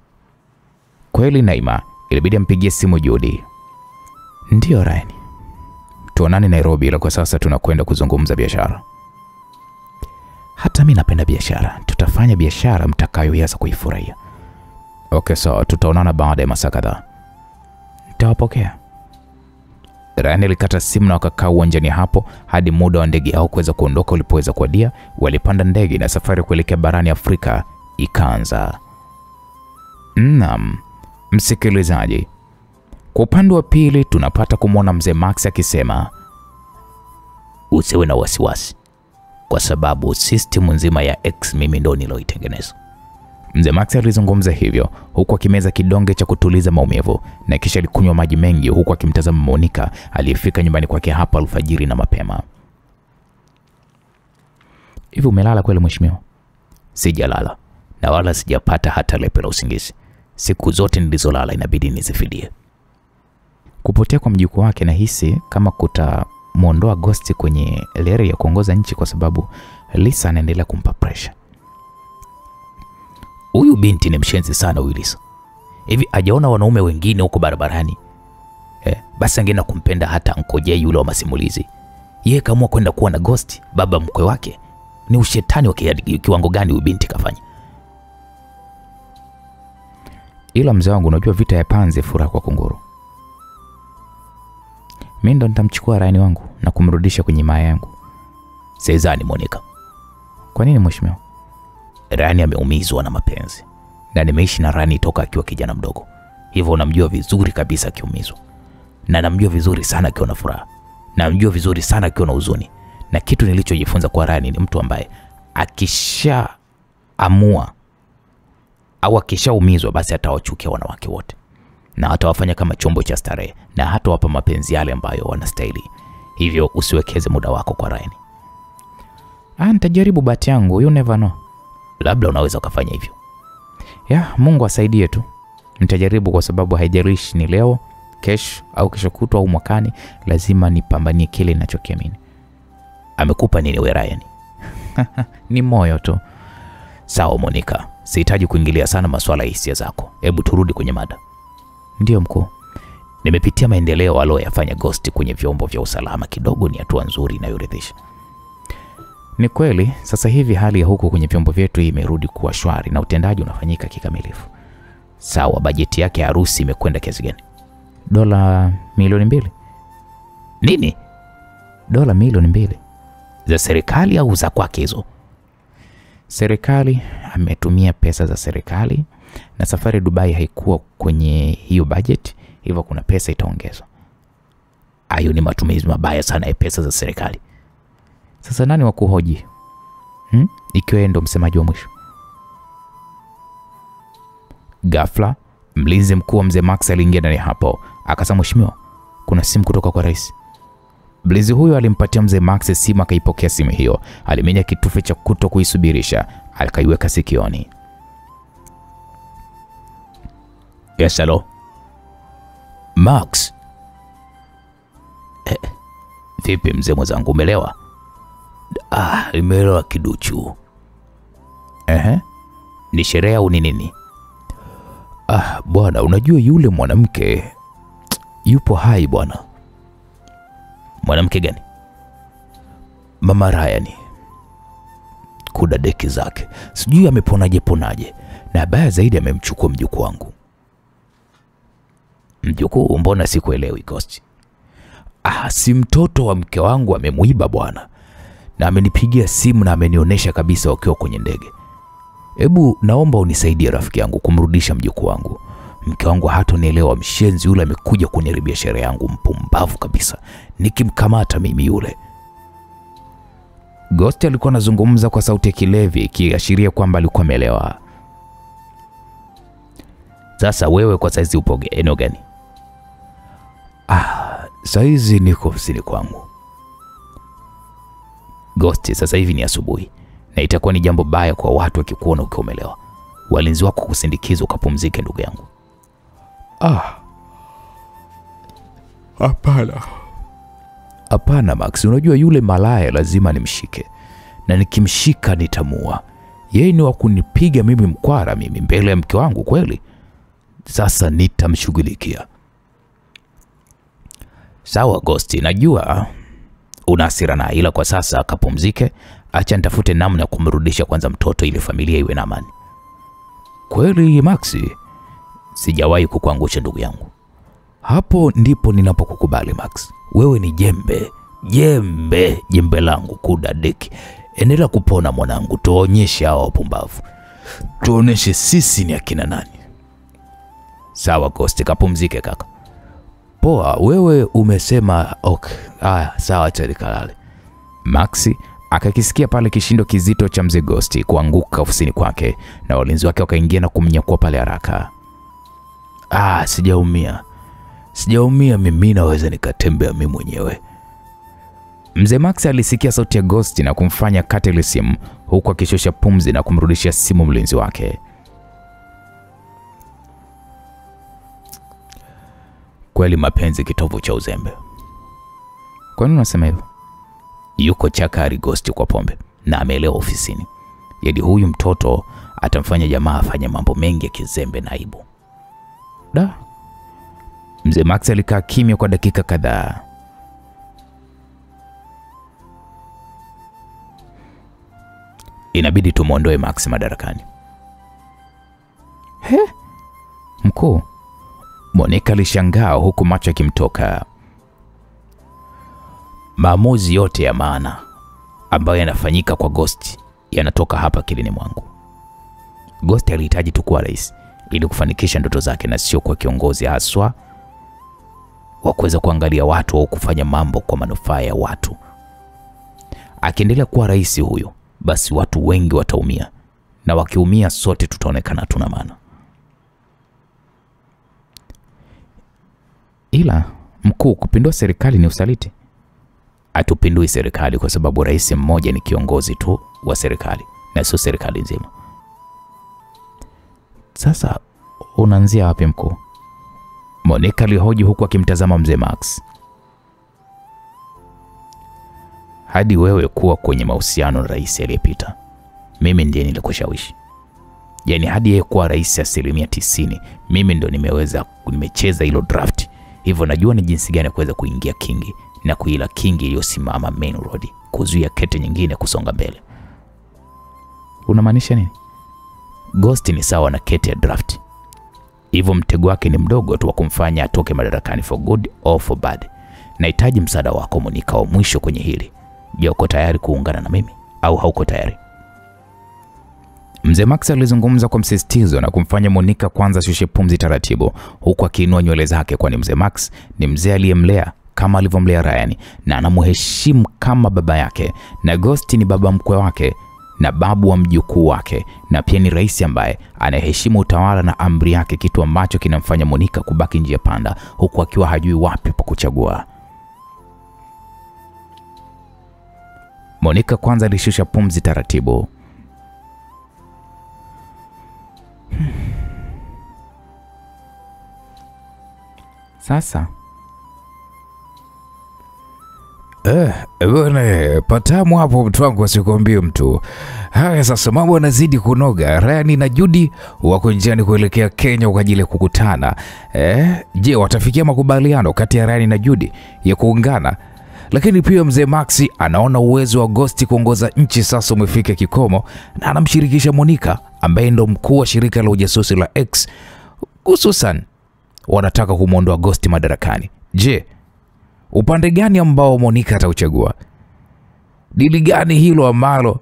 Kweli Naima ilibidi ampigie simu Jody. Ndio Ryan. Tuonane Nairobi, ila kwa sasa tunakwenda kuzungumza biashara. Hata mimi napenda biashara. Tutafanya biashara mtakayoweza kuifurahia. Okay, so tutaonana baada ya masaa kadhaa. Nitawapokea. Ryan alikata simu na wakakaa uwanjani hapo hadi muda wa ndege au kuweza kuondoka ulipoweza kuadia. Walipanda ndege na safari kuelekea barani Afrika ikaanza. Naam, msikilizaji. Kwa upande wa pili tunapata kumwona mzee Max akisema, usiwe na wasiwasi kwa sababu system nzima ya X mimi ndo niloitengeneza. Mzee Max alizungumza hivyo huku akimeza kidonge cha kutuliza maumivu na kisha alikunywa maji mengi huku akimtazama Monica aliyefika nyumbani kwake hapa alfajiri na mapema. Hivi umelala kweli mheshimiwa? Sijalala na wala sijapata hata lepe la usingizi. Siku zote nilizolala inabidi nizifidie. Kupotea kwa mjukuu wake na hisi kama kutamuondoa Ghost kwenye leri ya kuongoza nchi kwa sababu Lisa anaendelea kumpa pressure. Huyu binti ni mshenzi sana huyu Lisa. Hivi hajaona wanaume wengine huko barabarani? Basi angeenda kumpenda hata Uncle yule wa masimulizi. Yeye kaamua kwenda kuwa na Ghost, baba mkwe wake. Ni ushetani wa kiwango gani huyu binti kafanya? Ila mzee wangu, unajua vita ya panzi furaha kwa kunguru. Mimi ndo nitamchukua Ryan wangu na kumrudisha kwenye maya yangu. Sizani Monica. Kwa nini mheshimiwa? Ryan ameumizwa na mapenzi. Na nimeishi na Ryan toka akiwa kijana mdogo. Hivyo unamjua vizuri kabisa akiumizwa. Na namjua vizuri sana akiwa na furaha. Na namjua vizuri sana akiwa na huzuni. Na kitu nilichojifunza kwa Ryan ni mtu ambaye akishaamua au akishaumizwa basi atawachukia wanawake wote. Na atawafanya kama chombo cha starehe na hata wapa mapenzi yale ambayo wanastahili. Hivyo usiwekeze muda wako kwa Ryan. Nitajaribu bahati yangu, you never know. Labda unaweza kufanya hivyo. Mungu asaidie tu. Nitajaribu kwa sababu haijalishi ni leo, kesho au kesho kutwa au mwakani, lazima nipambanie kile ninachokiamini. Amekupa nini wewe Ryan? Ni moyo tu. Sawa Monica, sihitaji kuingilia sana masuala ya hisia zako. Hebu turudi kwenye mada. Ndiyo mkuu. Nimepitia maendeleo aliyoyafanya Ghost kwenye vyombo vya usalama, kidogo ni hatua nzuri inayoridhisha. Ni kweli, sasa hivi hali ya huko kwenye vyombo vyetu imerudi kuwa shwari na utendaji unafanyika kikamilifu. Sawa, bajeti yake ya harusi imekwenda kiasi gani? $2 milioni. Nini? $2 milioni za serikali au za kwake hizo? Serikali, ametumia pesa za serikali na safari Dubai haikuwa kwenye hiyo budget, hivyo kuna pesa itaongezwa. Hayo ni matumizi mabaya sana ya pesa za serikali. Sasa nani wa kuhoji? Ikiwa yeye ndo msemaji wa mwisho. Ghafla, mlinzi mkuu wa mzee Max aliingia ndani hapo. Akasema, "Mheshimiwa, kuna simu kutoka kwa rais." Mlinzi huyo alimpatia mzee Max simu, akaipokea simu hiyo. Alimenya kitufe cha kuto kuisubirisha, akaiweka sikioni. Yes, hello. Max. Vipi mzee mwenzangu, umelewa? Nimelewa kiduchu. Ni sherehe au ni nini? Bwana, unajua yule mwanamke yupo hai bwana. Mwanamke gani? Mama Ryan. Kuda deki zake. Sijui ameponaje. Na baya zaidi amemchukua mjukuu wangu. Mjukuu? Mbona sikuelewi Ghost? Si mtoto wa mke wangu amemuiba bwana. Na amenipigia simu na amenionyesha kabisa wakiwa kwenye ndege. Hebu naomba unisaidie rafiki yangu kumrudisha mjukuu wangu. Mke wangu hatonielewa, mshenzi yule amekuja kuniribia sherehe yangu, mpumbavu kabisa. Nikimkamata mimi yule. Ghost alikuwa anazungumza kwa sauti ya kilevi, ikiashiria kwamba alikuwa amelewa. Sasa wewe kwa saizi upo eneo gani? Saizi niko ofisini kwangu. Ghost, sasa hivi ni asubuhi na itakuwa ni jambo baya kwa watu wakikuona ukiwa umelewa. Walinzi wako kusindikiza ukapumzike ndugu yangu. Hapana Max, unajua yule malaya lazima nimshike. Na nikimshika nitamua. Yeye ni wa kunipiga mimi mkwara mimi mbele ya mke wangu kweli. Sasa nitamshughulikia. Sawa Ghost, najua una hasira na, ila kwa sasa akapumzike. Acha nitafute namna ya kumrudisha kwanza mtoto ili familia iwe na amani. Kweli Max, sijawahi kukuangusha ndugu yangu. Hapo ndipo ninapokukubali Max. Wewe ni jembe langu kuda deki. Endelea kupona mwanangu, tuonyeshe hao wapumbavu. Tuoneshe sisi ni akina nani. Sawa Ghost, kapumzike kaka. Poa, wewe umesema okay. Sawa, acha nikalale. Max akakisikia pale kishindo kizito cha mzee Ghost kuanguka ofisini kwake, na walinzi wake wakaingia na kumnyakua pale haraka. Sijaumia mimi, naweza nikatembea mimi mwenyewe. Mzee Max alisikia sauti ya Ghost na kumfanya kate ile simu, huku akishusha pumzi na kumrudishia simu mlinzi wake. Kweli mapenzi kitovu cha uzembe. Kwa nini unasema hivyo? Yuko chakari Ghost kwa pombe na ameelewa ofisini. Yadi huyu mtoto atamfanya jamaa afanye mambo mengi ya kizembe na aibu. Mzee Max alikaa kimya kwa dakika kadhaa. Inabidi tumuondoe Max madarakani. Mkuu? Monica alishangaa huku macho yakimtoka. Maamuzi yote ya maana ambayo yanafanyika kwa Ghost yanatoka hapa kilini mwangu. Ghost alihitaji tu kuwa rais ili kufanikisha ndoto zake na sio kwa kiongozi haswa wa kuweza kuangalia watu au kufanya mambo kwa manufaa ya watu. Akiendelea kuwa rais huyo, basi watu wengi wataumia, na wakiumia sote tutaonekana tuna maana. Ila mkuu, kupindua serikali ni usaliti. Hatupindui serikali kwa sababu rais mmoja ni kiongozi tu wa serikali na sio serikali nzima. Sasa unaanzia wapi mkuu? Monica alihoji huku akimtazama mzee Max. hadi wewe kuwa kwenye mahusiano na rais aliyepita, mimi ndiye nilikushawishi. Yaani hadi yeye kuwa rais 90%, mimi ndo nimecheza hilo draft. Hivyo najua ni jinsi gani kuweza kuingia kingi na kuila kingi iliyosimama main road, kuzuia kete nyingine kusonga mbele. Unamaanisha nini? Ghost ni sawa na kete ya draft. Hivyo mtego wake ni mdogo tu wa kumfanya atoke madarakani for good or for bad. Nahitaji msaada wako Monica wa mwisho kwenye hili. Je, uko tayari kuungana na mimi au hauko tayari? Mzee Max alizungumza kwa msisitizo na kumfanya Monica kwanza shushe pumzi taratibu, huku akiinua nywele zake, kwani mzee Max ni mzee aliyemlea kama alivyomlea Ryan na anamheshimu kama baba yake, na Ghost ni baba mkwe wake na babu wa mjukuu wake, na pia ni rais ambaye anaheshimu utawala na amri yake, kitu ambacho kinamfanya Monica kubaki njia panda, huku akiwa hajui wapi pa kuchagua. Monica kwanza alishusha pumzi taratibu. Sasa bwana, patamu hapo mtu wangu, asikwambie mtu. Haya sasa mambo yanazidi kunoga. Ryan na Judy wako njiani kuelekea Kenya kwa ajili ya kukutana. Je, watafikia makubaliano kati ya Ryan na Judy ya kuungana? Lakini pia mzee Maxi anaona uwezo wa Ghost kuongoza nchi sasa umefika kikomo, na anamshirikisha Monica ambaye ndo mkuu wa shirika la ujasusi la X. Hususan wanataka kumuondoa Ghost madarakani. Je, upande gani ambao Monica atauchagua? Dili gani hilo ambalo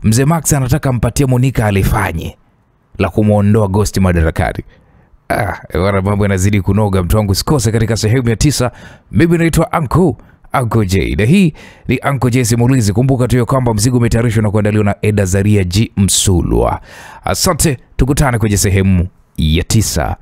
mzee Max anataka mpatie Monica alifanye la kumuondoa Ghost madarakani? Wana mambo yanazidi kunoga mtu wangu. Sikose katika sehemu ya 9. Mimi naitwa Uncle J. Na hii ni Uncle J Simulizi. Kumbuka tu kwamba mzigo umetayarishwa na kuandaliwa na Eda Zaria G Msulwa. Asante, tukutane kwenye sehemu ya 9.